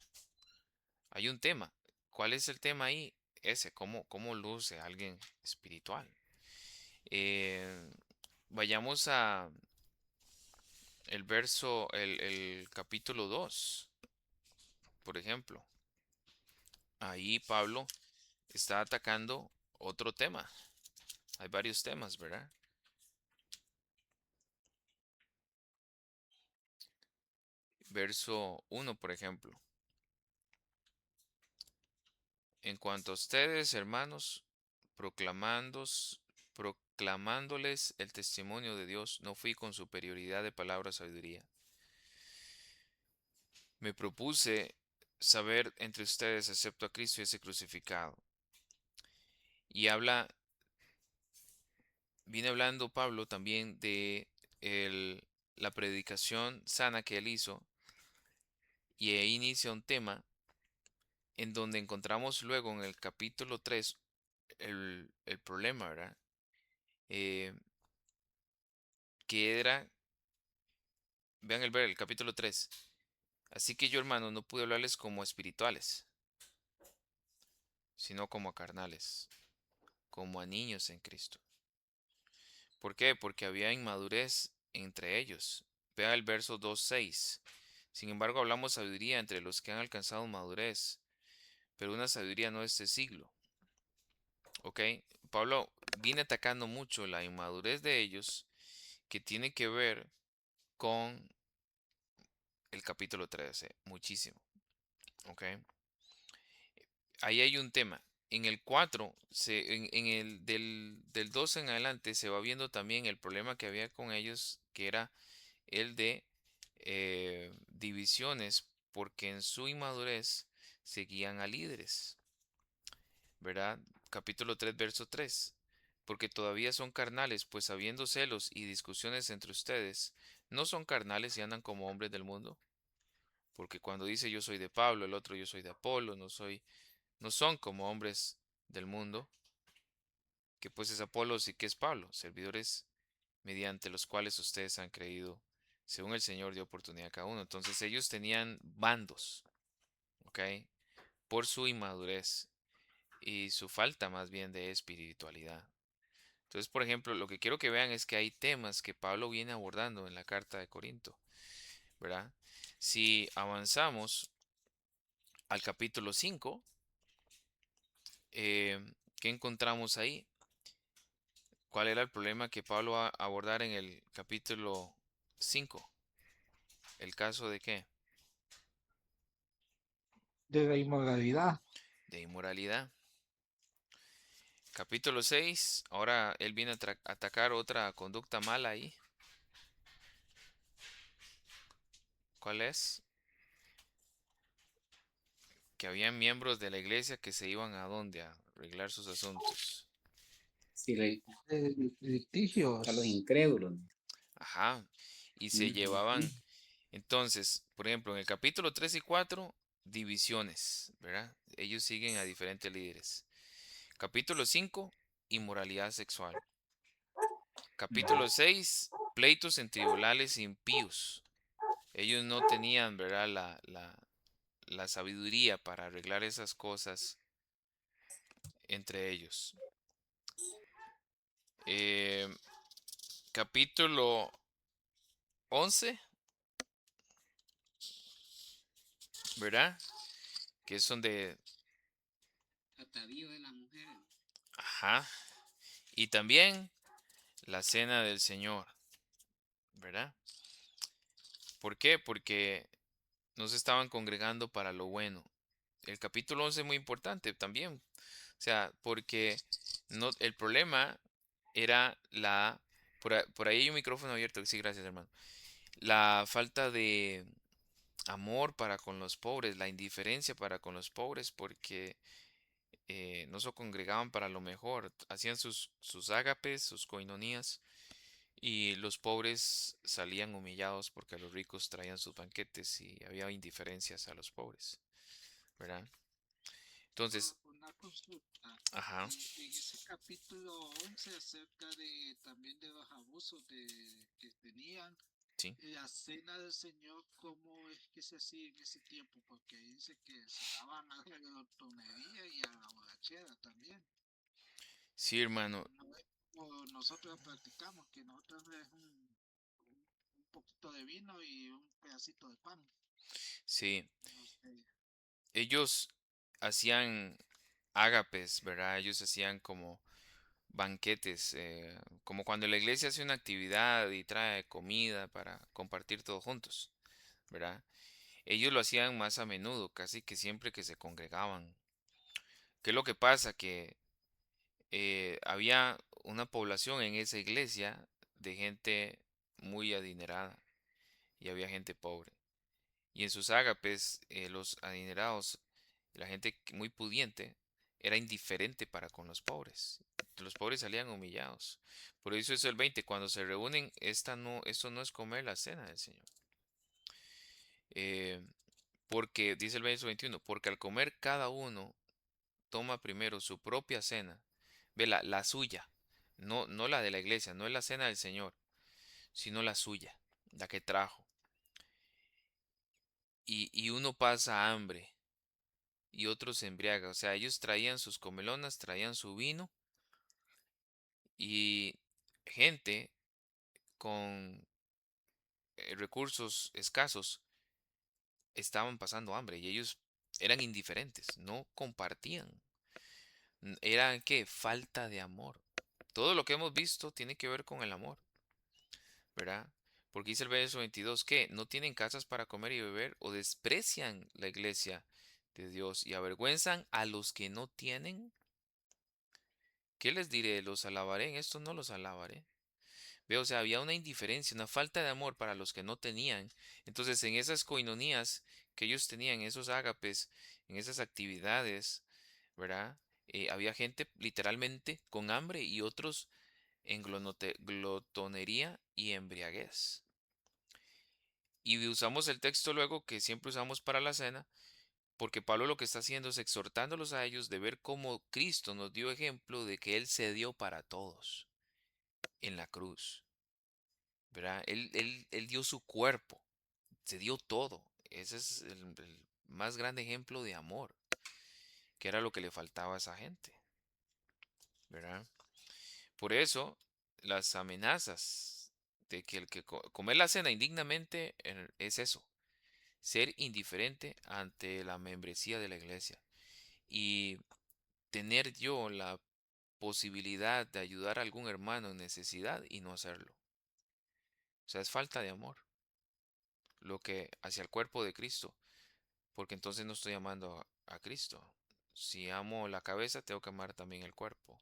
S1: ¿Cuál es el tema ahí? Ese, cómo luce alguien espiritual. Eh, Vayamos a el capítulo 2, por ejemplo. Ahí Pablo está atacando otro tema. Hay varios temas, ¿verdad? Verso 1, por ejemplo. En cuanto a ustedes, hermanos, proclamándoles el testimonio de Dios, no fui con superioridad de palabra o sabiduría. Me propuse saber entre ustedes, excepto a Cristo y ese crucificado. Y viene hablando Pablo también de la predicación sana que él hizo, y ahí inicia un tema en donde encontramos luego en el capítulo 3 el problema, ¿verdad? Eh, que era, vean el capítulo 3. Así que yo, hermano, no pude hablarles como espirituales, sino como a carnales, como a niños en Cristo. ¿Por qué? Porque había inmadurez entre ellos. Vea el verso 2:6. Sin embargo, hablamos sabiduría entre los que han alcanzado madurez, pero una sabiduría no de este siglo. ¿Ok? Pablo viene atacando mucho la inmadurez de ellos, que tiene que ver con el capítulo 13, muchísimo. ¿Ok? Ahí hay un tema. En el 4, en el del 12 en adelante, se va viendo también el problema que había con ellos, que era el de divisiones, porque en su inmadurez seguían a líderes, ¿verdad? Capítulo 3, verso 3. Porque todavía son carnales, pues habiendo celos y discusiones entre ustedes, no son carnales y andan como hombres del mundo. Porque cuando dice yo soy de Pablo, el otro yo soy de Apolo, no son como hombres del mundo, que pues es Apolo y que es Pablo, servidores mediante los cuales ustedes han creído, según el Señor dio oportunidad a cada uno. Entonces ellos tenían bandos, ¿ok? Por su inmadurez y su falta más bien de espiritualidad. Entonces, por ejemplo, lo que quiero que vean es que hay temas que Pablo viene abordando en la carta de Corinto, ¿verdad? Si avanzamos al capítulo 5, eh, ¿qué encontramos ahí? ¿Cuál era el problema que Pablo va a abordar en el capítulo 5? ¿El caso de qué?
S3: de la inmoralidad.
S1: De inmoralidad. Capítulo 6, ahora él viene a atacar otra conducta mala ahí. ¿Cuál es? Que había miembros de la iglesia que se iban a dónde a arreglar sus asuntos.
S2: Sí, a los
S3: Litigios.
S2: incrédulos.
S1: Ajá. Y se
S2: Ujú.
S1: llevaban, entonces, por ejemplo, en el capítulo 3 y 4, divisiones, ¿verdad? Ellos siguen a diferentes líderes. Capítulo 5, inmoralidad sexual. Capítulo 6, pleitos en tribunales impíos. Ellos no tenían, ¿verdad? La sabiduría para arreglar esas cosas entre ellos. Eh, capítulo 11, ¿verdad? Que es donde...
S2: Atavío de las mujeres.
S1: Ajá. Y también la cena del Señor, ¿verdad? ¿Por qué? Porque no se estaban congregando para lo bueno. El capítulo 11 es muy importante también. O sea, porque no, el problema era por ahí hay un micrófono abierto. Sí, gracias, hermano. La falta de amor para con los pobres, la indiferencia para con los pobres, porque no se congregaban para lo mejor. Hacían sus ágapes, sus coinonías, y los pobres salían humillados porque los ricos traían sus banquetes y había indiferencias a los pobres, ¿verdad? Entonces,
S3: Una consulta.
S1: ajá,
S3: En ese capítulo 11 acerca de también de los abusos que tenían,
S1: sí.
S3: la cena del Señor, ¿cómo es que se hacía en ese tiempo? Porque dice que se daban a la glotonería y a la borrachera también.
S1: Sí, hermano,
S3: No es como nosotros practicamos, que nosotros es un poquito de vino y un pedacito de pan.
S1: sí.
S3: No sé.
S1: Ellos hacían ágapes, ¿verdad? Ellos hacían como banquetes, como cuando la iglesia hace una actividad y trae comida para compartir todos juntos, ¿verdad? Ellos lo hacían más a menudo, casi que siempre que se congregaban. ¿Qué es lo que pasa? Que había una población en esa iglesia de gente muy adinerada y había gente pobre. Y en sus ágapes, los adinerados, la gente muy pudiente, era indiferente para con los pobres. Los pobres salían humillados. Por eso es el 20. Cuando se reúnen, esto no es comer la cena del Señor. Eh, porque, dice el verso 21, porque al comer cada uno toma primero su propia cena, ve la suya, no la de la iglesia, no es la cena del Señor, sino la suya, la que trajo. Y uno pasa hambre y otro se embriaga. O sea, ellos traían sus comelonas, traían su vino y gente con recursos escasos estaban pasando hambre y ellos eran indiferentes, no compartían. Eran qué, falta de amor. Todo lo que hemos visto tiene que ver con el amor, ¿verdad? Porque dice el verso 22 que no tienen casas para comer y beber o desprecian la iglesia de Dios y avergüenzan a los que no tienen. ¿Qué les diré? ¿Los alabaré? En esto no los alabaré. Veo, o sea, había una indiferencia, una falta de amor para los que no tenían. Entonces, en esas coinonías que ellos tenían, esos ágapes, en esas actividades, ¿verdad? Había gente literalmente con hambre y otros en glotonería y embriaguez. Y usamos el texto luego que siempre usamos para la cena, porque Pablo lo que está haciendo es exhortándolos a ellos de ver cómo Cristo nos dio ejemplo de que Él se dio para todos en la cruz, ¿verdad? Él dio su cuerpo, se dio todo. Ese es el más grande ejemplo de amor, que era lo que le faltaba a esa gente, ¿verdad? Por eso, las amenazas de que el que comer la cena indignamente es eso, ser indiferente ante la membresía de la iglesia y tener yo la posibilidad de ayudar a algún hermano en necesidad y no hacerlo. O sea, es falta de amor, lo que hacia el cuerpo de Cristo, porque entonces no estoy amando a Cristo. Si amo la cabeza, tengo que amar también el cuerpo.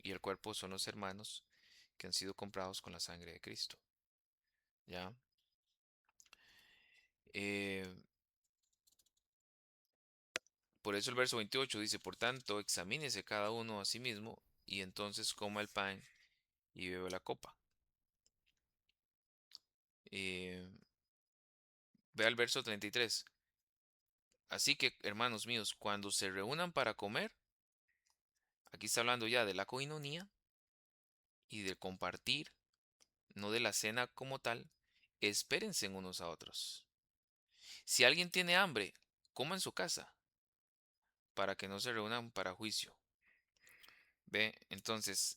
S1: Y el cuerpo son los hermanos que han sido comprados con la sangre de Cristo. ¿Ya? Eh, por eso el verso 28 dice, por tanto, examínese cada uno a sí mismo y entonces coma el pan y bebe la copa. Eh, Ve al verso 33. Así que, hermanos míos, cuando se reúnan para comer, aquí está hablando ya de la coinonía y de compartir, no de la cena como tal, espérense unos a otros. Si alguien tiene hambre, coma en su casa, para que no se reúnan para juicio. Ve, entonces,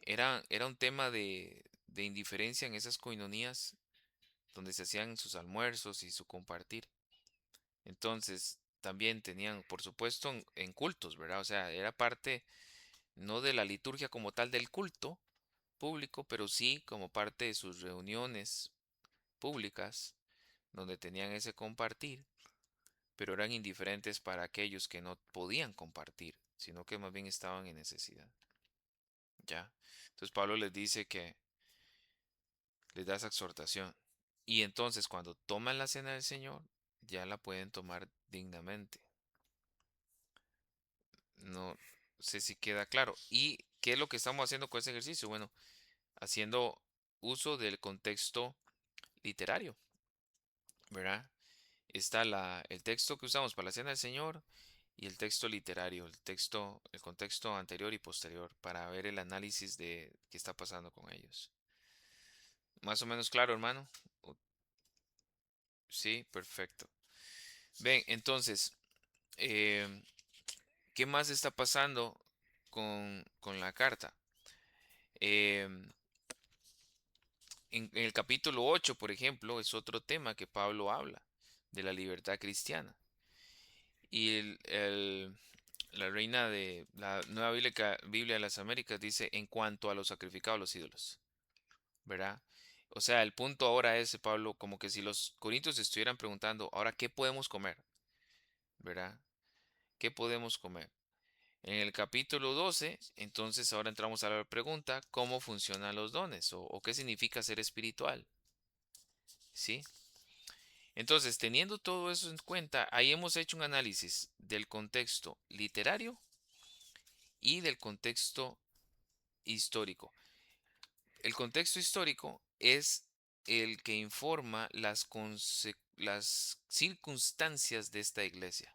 S1: era un tema de indiferencia en esas coinonías donde se hacían sus almuerzos y su compartir. Entonces, también tenían, por supuesto, en cultos, ¿verdad? O sea, era parte no de la liturgia como tal del culto público, pero sí como parte de sus reuniones públicas, donde tenían ese compartir, pero eran indiferentes para aquellos que no podían compartir, sino que más bien estaban en necesidad. ¿Ya? Entonces Pablo les dice que les da esa exhortación. Y entonces cuando toman la cena del Señor, ya la pueden tomar dignamente. No sé si queda claro. ¿Y qué es lo que estamos haciendo con ese ejercicio? Bueno, haciendo uso del contexto literario, ¿verdad? Está el texto que usamos para la cena del Señor y el texto literario, el contexto anterior y posterior, para ver el análisis de qué está pasando con ellos. Más o menos claro, hermano. Sí, perfecto. Ven, entonces, em, ¿qué más está pasando con la carta? Em, en el capítulo 8, por ejemplo, es otro tema que Pablo habla de la libertad cristiana. Y La reina de la Nueva Biblia de las Américas dice en cuanto a los sacrificados a los ídolos, ¿verdad? O sea, el punto ahora es, Pablo, como que si los corintios estuvieran preguntando, ahora, ¿qué podemos comer? ¿Verdad? ¿Qué podemos comer? En el capítulo 12, entonces ahora entramos a la pregunta, ¿cómo funcionan los dones? O qué significa ser espiritual? ¿Sí? Entonces, teniendo todo eso en cuenta, ahí hemos hecho un análisis del contexto literario y del contexto histórico. El contexto histórico es el que informa las circunstancias de esta iglesia.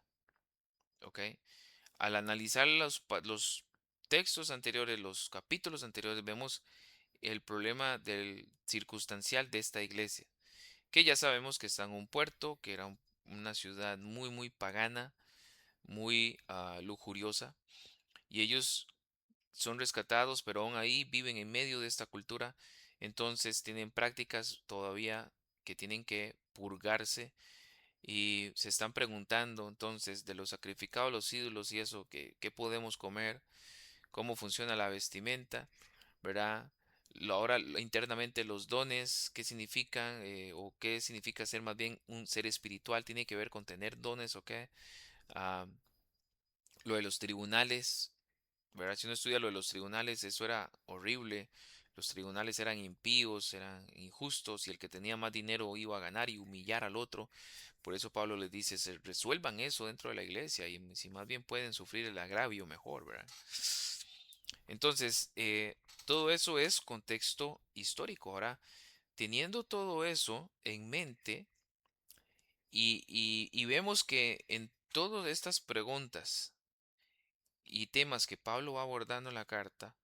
S1: ¿Ok? Al analizar los textos anteriores, los capítulos anteriores, vemos el problema del circunstancial de esta iglesia, que ya sabemos que está en un puerto, que era una ciudad muy, muy pagana, muy lujuriosa, y ellos son rescatados, pero aún ahí viven en medio de esta cultura, entonces tienen prácticas todavía que tienen que purgarse y se están preguntando entonces de los sacrificados, los ídolos y eso, qué podemos comer, cómo funciona la vestimenta, ¿verdad? Ahora internamente los dones, qué significan o qué significa ser más bien un ser espiritual, tiene que ver con tener dones o qué. Ah, lo de los tribunales, ¿verdad? Si uno estudia lo de los tribunales, eso era horrible. Los tribunales eran impíos, eran injustos y el que tenía más dinero iba a ganar y humillar al otro. Por eso Pablo les dice, resuelvan eso dentro de la iglesia y si más bien pueden sufrir el agravio, mejor, ¿verdad? Entonces, todo eso es contexto histórico. Ahora, teniendo todo eso en mente y vemos que en todas estas preguntas y temas que Pablo va abordando en la carta,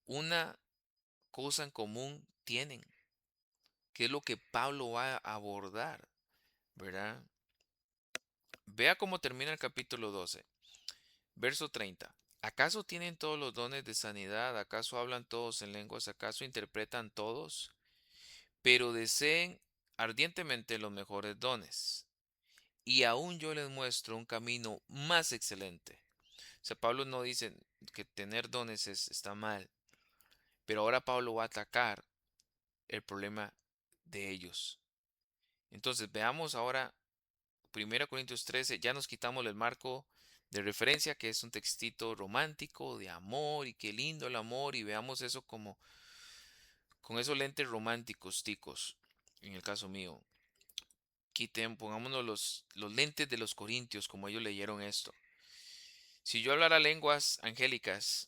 S1: una cosa en común tienen, que es lo que Pablo va a abordar, ¿verdad? Vea cómo termina el capítulo 12, verso 30. ¿Acaso tienen todos los dones de sanidad? ¿Acaso hablan todos en lenguas? ¿Acaso interpretan todos? Pero deseen ardientemente los mejores dones. Y aún yo les muestro un camino más excelente. O sea, Pablo no dice que tener dones está mal, pero ahora Pablo va a atacar el problema de ellos. Entonces, veamos ahora 1 Corintios 13, ya nos quitamos el marco de referencia, que es un textito romántico de amor y qué lindo el amor, y veamos eso como con esos lentes románticos, ticos, en el caso mío. Pongámonos los lentes de los corintios, como ellos leyeron esto. Si yo hablara lenguas angélicas,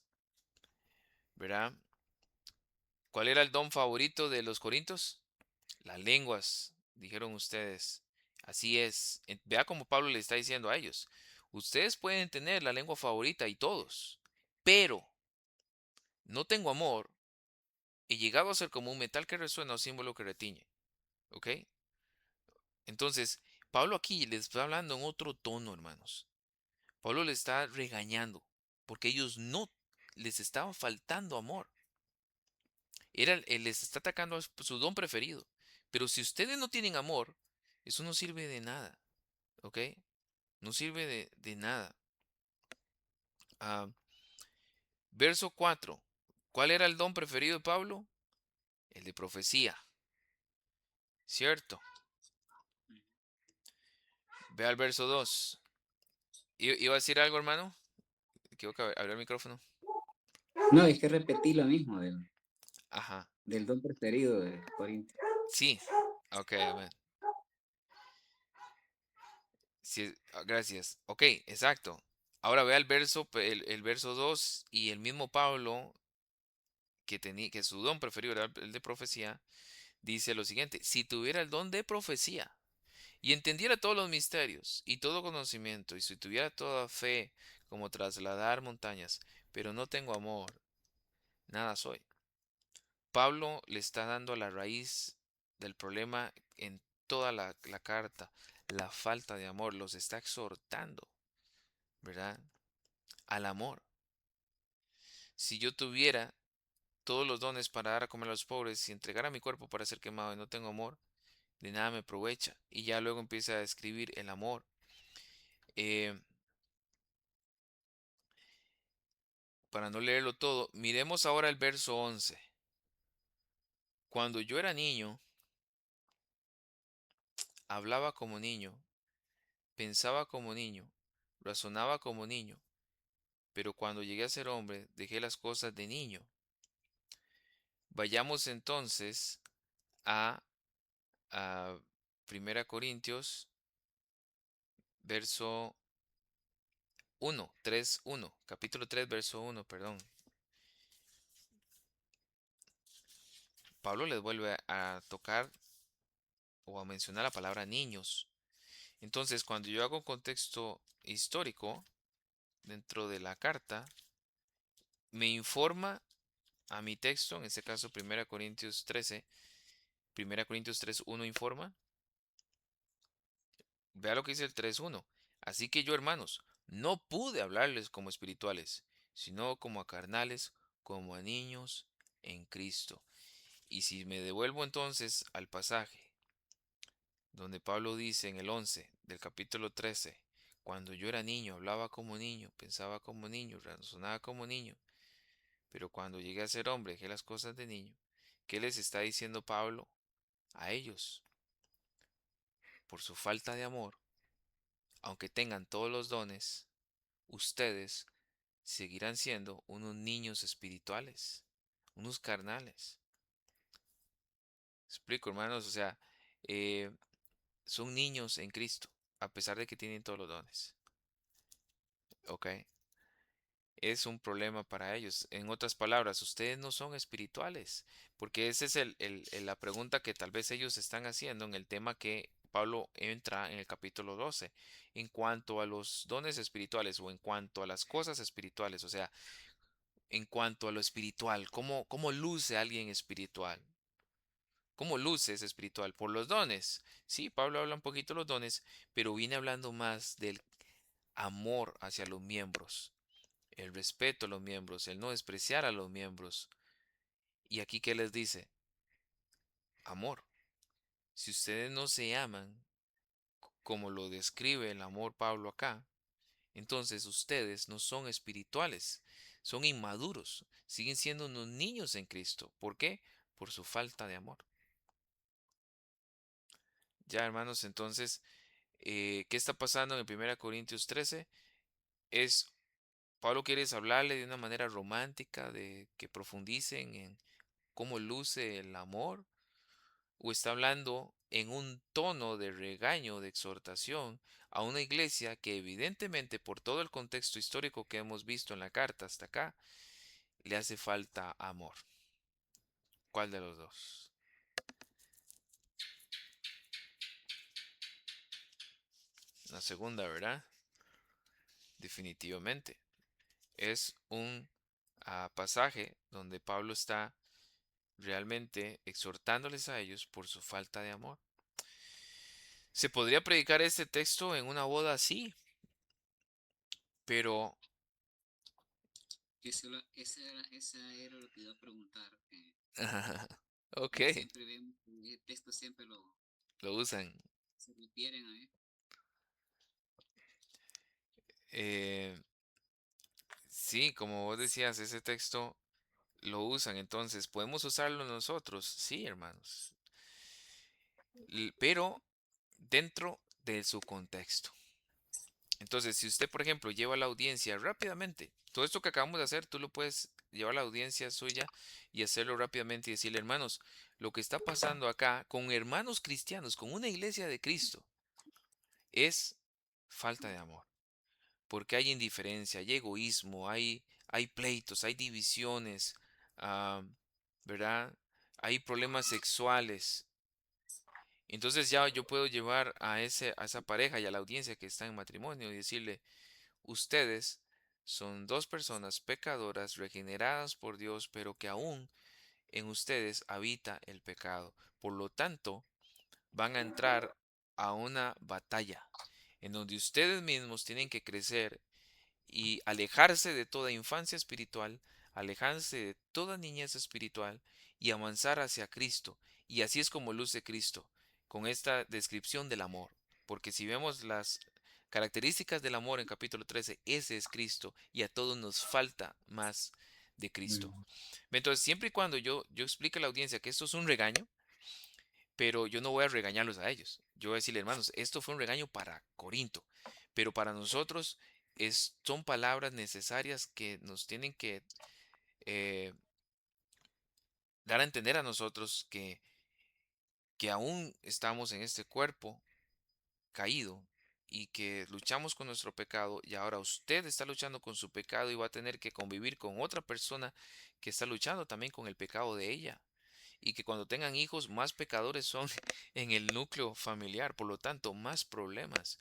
S1: ¿verdad? ¿Cuál era el don favorito de los corintios? Las lenguas, dijeron ustedes. Así es. Vea como Pablo le está diciendo a ellos. Ustedes pueden tener la lengua favorita y todos, pero no tengo amor. He llegado a ser como un metal que resuena o símbolo que retiñe. ¿Ok? Entonces, Pablo aquí les está hablando en otro tono, hermanos. Pablo les está regañando porque ellos no les estaba faltando amor. Les está atacando a su don preferido. Pero si ustedes no tienen amor, eso no sirve de nada. ¿Ok? No sirve de nada. Ah, verso 4. ¿Cuál era el don preferido de Pablo? El de profecía. ¿Cierto? Ve al verso 2. ¿Iba a decir algo, hermano? Quiero que abrir el micrófono.
S2: No, es que repetí lo mismo
S1: Ajá.
S2: del don preferido de Corintios.
S1: Sí. Ok, amén. Sí, gracias. Ok, exacto. Ahora ve al verso, el verso 2 y el mismo Pablo que su don preferido era el de profecía, dice lo siguiente: si tuviera el don de profecía y entendiera todos los misterios y todo conocimiento, y si tuviera toda fe como trasladar montañas, pero no tengo amor, nada soy. Pablo le está dando a la raíz del problema en toda la carta, la falta de amor, los está exhortando, ¿verdad? Al amor. Si yo tuviera todos los dones para dar a comer a los pobres y entregara mi cuerpo para ser quemado y no tengo amor, de nada me aprovecha. Y ya luego empieza a describir el amor. Eh, para no leerlo todo, miremos ahora el verso 11. Cuando yo era niño, hablaba como niño, pensaba como niño, razonaba como niño, pero cuando llegué a ser hombre, dejé las cosas de niño. Vayamos entonces a 1 Corintios, verso 1, 3, 1, capítulo 3, verso 1, perdón. Pablo les vuelve a tocar o a mencionar la palabra niños. Entonces, cuando yo hago contexto histórico dentro de la carta, me informa a mi texto, en este caso 1 Corintios 13, 1 Corintios 3:1 informa. Vea lo que dice el 3:1. Así que yo, hermanos, no pude hablarles como espirituales, sino como a carnales, como a niños en Cristo. Y si me devuelvo entonces al pasaje donde Pablo dice en el 11 del capítulo 13, cuando yo era niño, hablaba como niño, pensaba como niño, razonaba como niño, pero cuando llegué a ser hombre, dejé las cosas de niño. ¿Qué les está diciendo Pablo a ellos? Por su falta de amor, aunque tengan todos los dones, ustedes seguirán siendo unos niños espirituales, unos carnales. Explico, hermanos, o sea, eh, son niños en Cristo, a pesar de que tienen todos los dones. ¿Ok? Es un problema para ellos. En otras palabras, ustedes no son espirituales, porque esa es la pregunta que tal vez ellos están haciendo en el tema que Pablo entra en el capítulo 12, en cuanto a los dones espirituales o en cuanto a las cosas espirituales, o sea, en cuanto a lo espiritual, ¿cómo luce alguien espiritual? ¿Cómo luce ese espiritual? Por los dones. Sí, Pablo habla un poquito de los dones, pero viene hablando más del amor hacia los miembros, el respeto a los miembros, el no despreciar a los miembros. Y aquí, ¿qué les dice? Amor. Si ustedes no se aman, como lo describe el amor Pablo acá, entonces ustedes no son espirituales, son inmaduros, siguen siendo unos niños en Cristo. ¿Por qué? Por su falta de amor. Ya, hermanos, entonces, ¿qué está pasando en 1 Corintios 13? Es, Pablo quiere hablarle de una manera romántica, de que profundicen en cómo luce el amor, o está hablando en un tono de regaño, de exhortación a una iglesia que evidentemente por todo el contexto histórico que hemos visto en la carta hasta acá, le hace falta amor. ¿Cuál de los dos? La segunda, ¿verdad? Definitivamente. Es un pasaje donde Pablo está realmente exhortándoles a ellos por su falta de amor. ¿Se podría predicar este texto en una boda? Sí, pero
S2: Esa era lo que iba a preguntar.
S1: ok,
S2: Porque siempre vemos que el texto siempre
S1: lo usan.
S2: se refieren a él.
S1: Eh, sí, como vos decías, ese texto lo usan, entonces, ¿podemos usarlo nosotros? Sí, hermanos, pero dentro de su contexto. Entonces, si usted, por ejemplo, lleva a la audiencia rápidamente, todo esto que acabamos de hacer, tú lo puedes llevar a la audiencia suya y hacerlo rápidamente y decirle, hermanos, lo que está pasando acá con hermanos cristianos, con una iglesia de Cristo, es falta de amor. Porque hay indiferencia, hay egoísmo, hay pleitos, hay divisiones, ah, ¿verdad? Hay problemas sexuales. Entonces ya yo puedo llevar a esa pareja y a la audiencia que está en matrimonio y decirle, ustedes son dos personas pecadoras regeneradas por Dios, pero que aún en ustedes habita el pecado. Por lo tanto, van a entrar a una batalla en donde ustedes mismos tienen que crecer y alejarse de toda infancia espiritual, alejarse de toda niñez espiritual y avanzar hacia Cristo. Y así es como luce Cristo, con esta descripción del amor. Porque si vemos Características del amor en capítulo 13, ese es Cristo y a todos nos falta más de Cristo.
S3: Mm.
S1: Entonces, siempre y cuando yo explique a la audiencia que esto es un regaño, pero yo no voy a regañarlos a ellos. Yo voy a decirle, hermanos, esto fue un regaño para Corinto, pero para nosotros son palabras necesarias que nos tienen que eh, dar a entender a nosotros que aún estamos en este cuerpo caído y que luchamos con nuestro pecado y ahora usted está luchando con su pecado y va a tener que convivir con otra persona que está luchando también con el pecado de ella y que cuando tengan hijos más pecadores son en el núcleo familiar, por lo tanto más problemas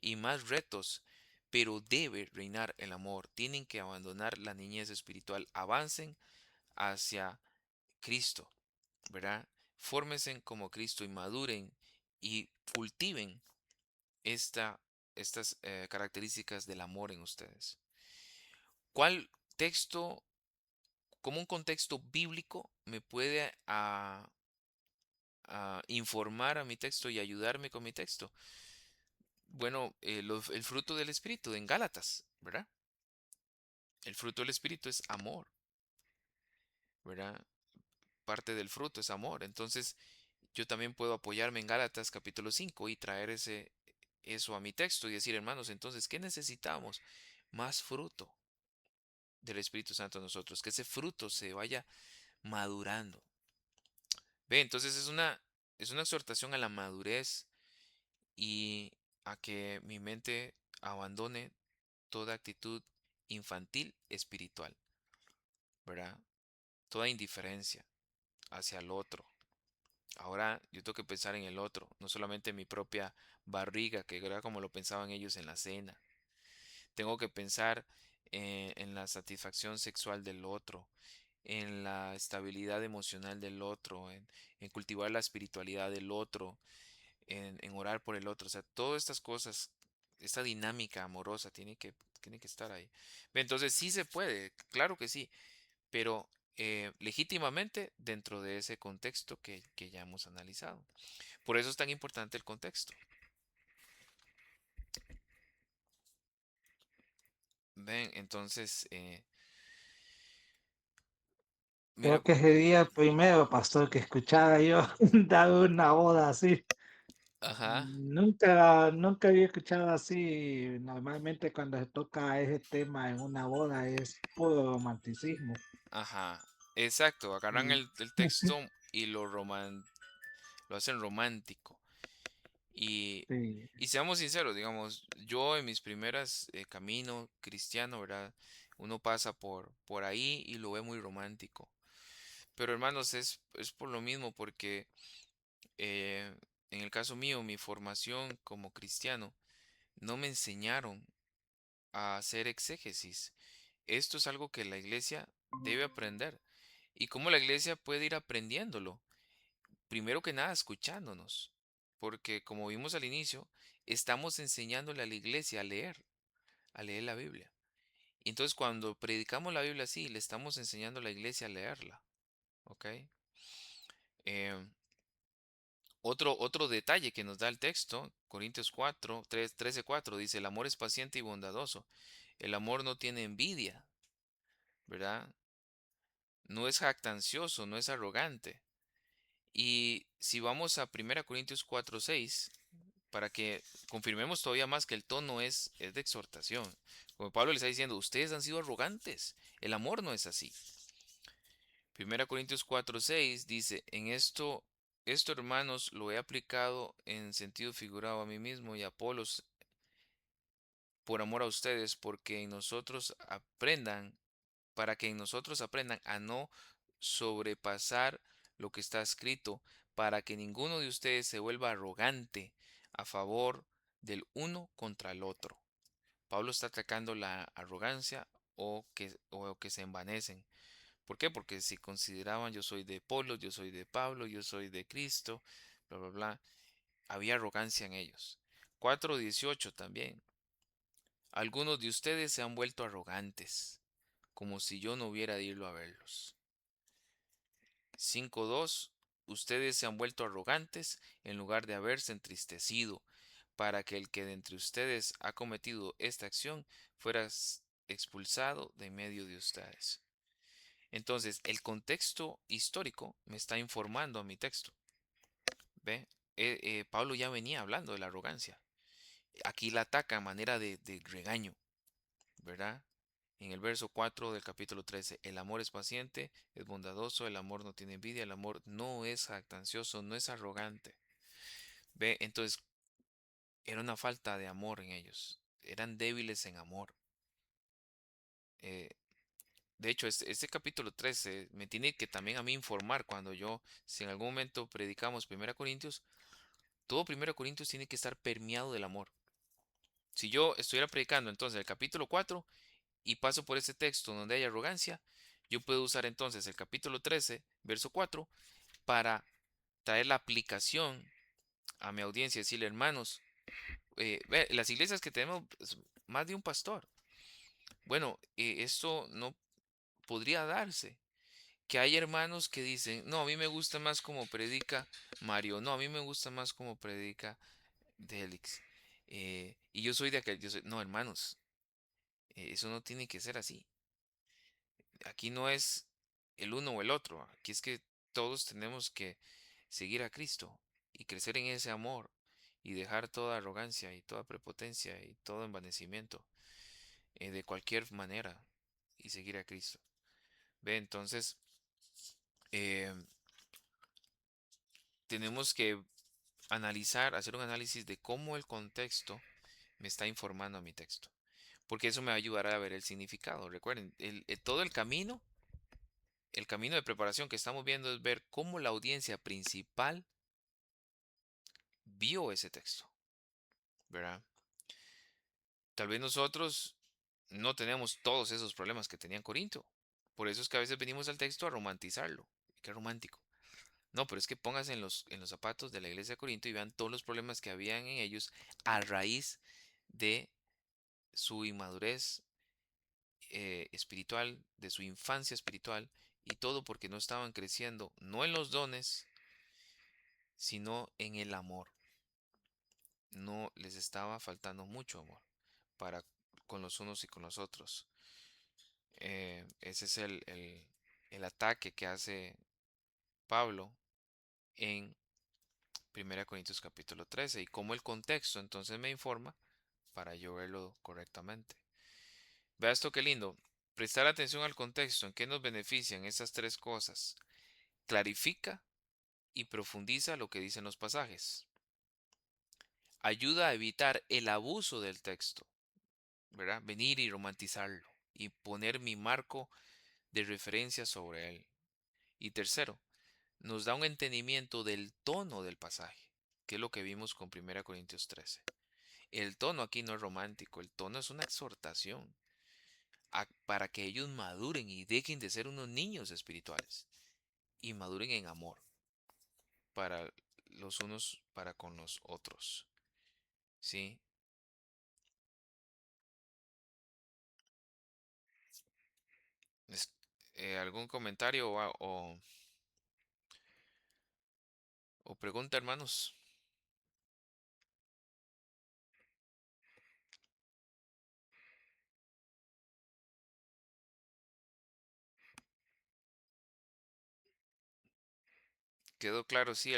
S1: y más retos, pero debe reinar el amor, tienen que abandonar la niñez espiritual, avancen hacia Cristo, ¿verdad? Fórmense como Cristo y maduren y cultiven esta, estas características del amor en ustedes. ¿Cuál texto, como un contexto bíblico, me puede informar a mi texto y ayudarme con mi texto? Bueno, el fruto del Espíritu en Gálatas, ¿verdad? El fruto del Espíritu es amor, ¿verdad? Parte del fruto es amor. Entonces, yo también puedo apoyarme en Gálatas capítulo 5 y traer eso a mi texto y decir, hermanos, entonces, ¿qué necesitamos? Más fruto del Espíritu Santo en nosotros, que ese fruto se vaya madurando. Ve, entonces es una exhortación a la madurez y a que mi mente abandone toda actitud infantil espiritual, ¿verdad? Toda indiferencia hacia el otro. Ahora yo tengo que pensar en el otro, no solamente en mi propia barriga, que era como lo pensaban ellos en la cena. Tengo que pensar en la satisfacción sexual del otro, en la estabilidad emocional del otro, en cultivar la espiritualidad del otro, en orar por el otro. O sea, todas estas cosas, esta dinámica amorosa tiene que estar ahí. Entonces sí se puede, claro que sí, pero legítimamente dentro de ese contexto que ya hemos analizado. Por eso es tan importante el contexto. Ven, entonces, mira,
S3: Creo que sería el primero pastor que escuchara yo dar una boda así.
S1: ajá,
S3: Nunca había escuchado así. Normalmente cuando se toca ese tema en una boda es puro romanticismo.
S1: ajá, exacto, agarran
S3: Y-
S1: el texto y lo hacen romántico. Y,
S3: Sí,
S1: y seamos sinceros, digamos, yo en mis primeras camino cristiano, ¿verdad? Uno pasa por ahí y lo ve muy romántico. Pero hermanos, es por lo mismo, porque eh, en el caso mío, mi formación como cristiano, no me enseñaron a hacer exégesis. Esto es algo que la iglesia debe aprender. ¿Y cómo la iglesia puede ir aprendiéndolo? Primero que nada, escuchándonos. Porque como vimos al inicio, estamos enseñándole a la iglesia a leer la Biblia. Y entonces cuando predicamos la Biblia así, le estamos enseñando a la iglesia a leerla. ¿Ok? Em, otro detalle que nos da el texto, Corintios 4, 13, 4, dice, el amor es paciente y bondadoso. El amor no tiene envidia, ¿verdad? No es jactancioso, no es arrogante. Y si vamos a 1 Corintios 4, 6, para que confirmemos todavía más que el tono es de exhortación. Como Pablo le está diciendo, ustedes han sido arrogantes, el amor no es así. 1 Corintios 4, 6 dice, en esto hermanos lo he aplicado en sentido figurado a mí mismo y a Apolos por amor a ustedes, porque en nosotros aprendan, para que en nosotros aprendan a no sobrepasar lo que está escrito, para que ninguno de ustedes se vuelva arrogante a favor del uno contra el otro. Pablo está atacando la arrogancia o que se envanecen. ¿Por qué? Porque si consideraban yo soy de Polo, yo soy de Pablo, yo soy de Cristo, bla, bla, bla, había arrogancia en ellos. 4:18 también. Algunos de ustedes se han vuelto arrogantes, como si yo no hubiera de irlo a verlos. 5:2. Ustedes se han vuelto arrogantes en lugar de haberse entristecido. para que el que de entre ustedes ha cometido esta acción fuera expulsado de en medio de ustedes. Entonces, el contexto histórico me está informando a mi texto. ¿Ve? Pablo ya venía hablando de la arrogancia. Aquí la ataca a manera de regaño, ¿verdad? En el verso 4 del capítulo 13, el amor es paciente, es bondadoso, el amor no tiene envidia, el amor no es jactancioso, no es arrogante. ¿Ve? Entonces, era una falta de amor en ellos. Eran débiles en amor. Eh, de hecho, este capítulo 13 me tiene que también a mí informar cuando yo, si en algún momento predicamos 1 Corintios, todo 1 Corintios tiene que estar permeado del amor. Si yo estuviera predicando entonces el capítulo 4 y paso por ese texto donde hay arrogancia, yo puedo usar entonces el capítulo 13, verso 4, para traer la aplicación a mi audiencia, decirle, hermanos, las iglesias que tenemos más de un pastor, bueno, esto no podría darse. Que hay hermanos que dicen, no, a mí me gusta más como predica Mario, no, a mí me gusta más como predica Delix. Y yo soy de aquel, no, hermanos, eso no tiene que ser así. Aquí no es el uno o el otro, aquí es que todos tenemos que seguir a Cristo y crecer en ese amor y dejar toda arrogancia y toda prepotencia y todo envanecimiento de cualquier manera y seguir a Cristo. Ve, entonces, eh, tenemos que analizar, hacer un análisis de cómo el contexto me está informando a mi texto. Porque eso me va a ayudar a ver el significado. Recuerden, todo el camino de preparación que estamos viendo es ver cómo la audiencia principal vio ese texto, ¿verdad? Tal vez nosotros no tenemos todos esos problemas que tenían Corinto. Por eso es que a veces venimos al texto a romantizarlo. Qué romántico. No, pero es que pónganse en los zapatos de la iglesia de Corinto y vean todos los problemas que habían en ellos a raíz de su inmadurez espiritual, de su infancia espiritual, y todo porque no estaban creciendo, no en los dones, sino en el amor. No les estaba faltando mucho amor para con los unos y con los otros. Ese es el ataque que hace Pablo en 1 Corintios capítulo 13 y cómo el contexto entonces me informa para yo verlo correctamente. Vea esto qué lindo. Prestar atención al contexto, en qué nos benefician estas tres cosas. Clarifica y profundiza lo que dicen los pasajes. Ayuda a evitar el abuso del texto, ¿verdad? Venir y romantizarlo y poner mi marco de referencia sobre él. Y tercero, nos da un entendimiento del tono del pasaje, que es lo que vimos con 1 Corintios 13. El tono aquí no es romántico, el tono es una exhortación para que ellos maduren y dejen de ser unos niños espirituales y maduren en amor para los unos para con los otros. ¿Sí? Es- ¿Algún comentario o pregunta, hermanos? ¿Quedó claro, sí,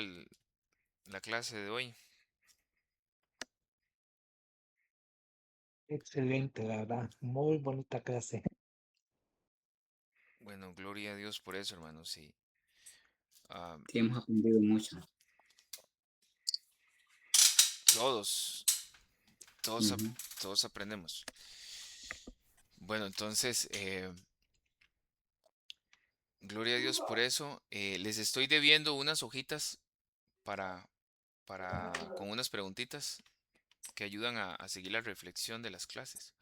S1: la clase de hoy?
S3: Excelente, la verdad. Muy bonita clase.
S1: Bueno, gloria a Dios por eso, hermanos. Sí. Ah,
S2: Sí, hemos aprendido mucho.
S1: todos, todos,
S2: Ujú.
S1: todos aprendemos. Bueno, entonces, gloria a Dios por eso. Les estoy debiendo unas hojitas para, con unas preguntitas que ayudan a seguir la reflexión de las clases.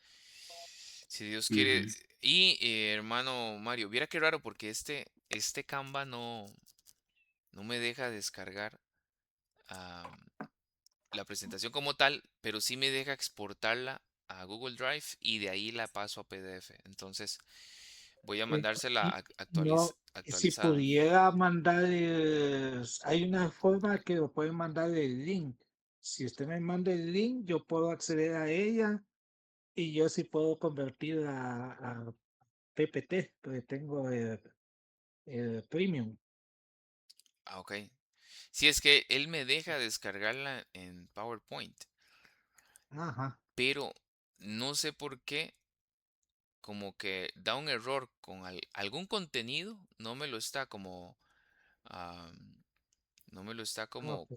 S1: Si Dios quiere.
S2: Ujú.
S1: Y hermano Mario, viera qué raro porque este Canva no me deja descargar ah, la presentación como tal, pero sí me deja exportarla a Google Drive y de ahí la paso a PDF. Entonces voy a
S3: Eh,
S1: mandársela
S3: No, si
S1: actualizada.
S3: pudiera mandar, hay una forma que lo pueden mandar el link. Si usted me manda el link, yo puedo acceder a ella y yo sí puedo convertir a PPT, porque tengo el premium.
S1: Ah, ok. Si es que él me deja descargarla en PowerPoint,
S3: Ajá.
S1: pero no sé por qué, como que da un error con algún contenido, no me lo está como, am, no me lo está como,
S3: Ok.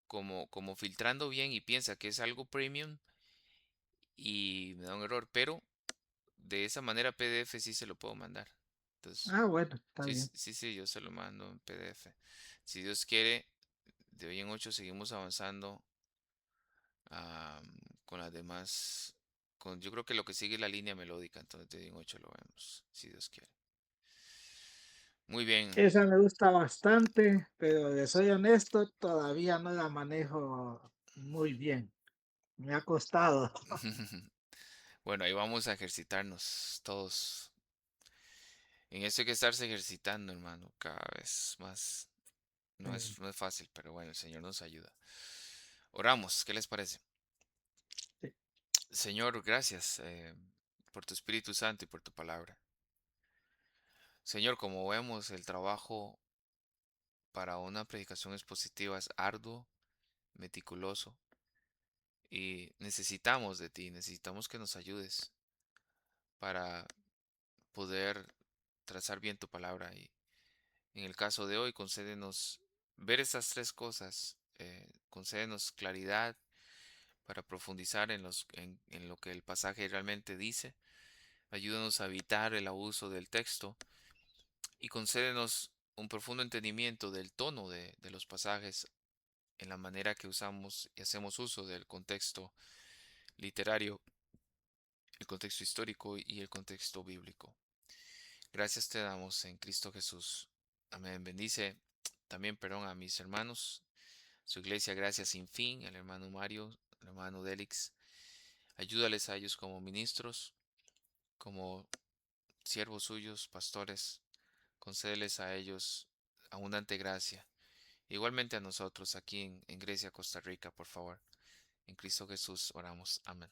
S1: como filtrando bien y piensa que es algo premium y me da un error, pero de esa manera PDF sí se lo puedo mandar. Entonces,
S3: Ah, bueno, está
S1: sí,
S3: bien.
S1: sí, sí, yo se lo mando en PDF. Si Dios quiere, de hoy en 8 seguimos avanzando ah, con las demás. Yo creo que lo que sigue es la línea melódica, entonces de hoy en 8 lo vemos, si Dios quiere. Muy bien.
S3: Esa me gusta bastante, pero de soy honesto, todavía no la manejo muy bien. Me ha costado.
S1: Bueno, ahí vamos a ejercitarnos todos. En eso hay que estarse ejercitando, hermano, cada vez más.
S3: Eh,
S1: No es fácil, pero bueno, el Señor nos ayuda. Oramos, ¿qué les parece?
S3: sí,
S1: Señor, gracias por tu Espíritu Santo y por tu palabra. Señor, como vemos, el trabajo para una predicación expositiva es arduo, meticuloso, y necesitamos de ti, necesitamos que nos ayudes para poder trazar bien tu palabra. Y en el caso de hoy, concédenos ver estas tres cosas, concédenos claridad para profundizar en lo que el pasaje realmente dice. Ayúdanos a evitar el abuso del texto y concédenos un profundo entendimiento del tono de los pasajes en la manera que usamos y hacemos uso del contexto literario, el contexto histórico y el contexto bíblico. Gracias te damos en Cristo Jesús. Amén. Bendice también, perdón, a mis hermanos, su iglesia, gracias sin fin, al hermano Mario, al hermano Delix. Ayúdales a ellos como ministros, como siervos suyos, pastores. Concédeles a ellos abundante gracia. Igualmente a nosotros aquí en Grecia, Costa Rica, por favor. En Cristo Jesús oramos. Amén.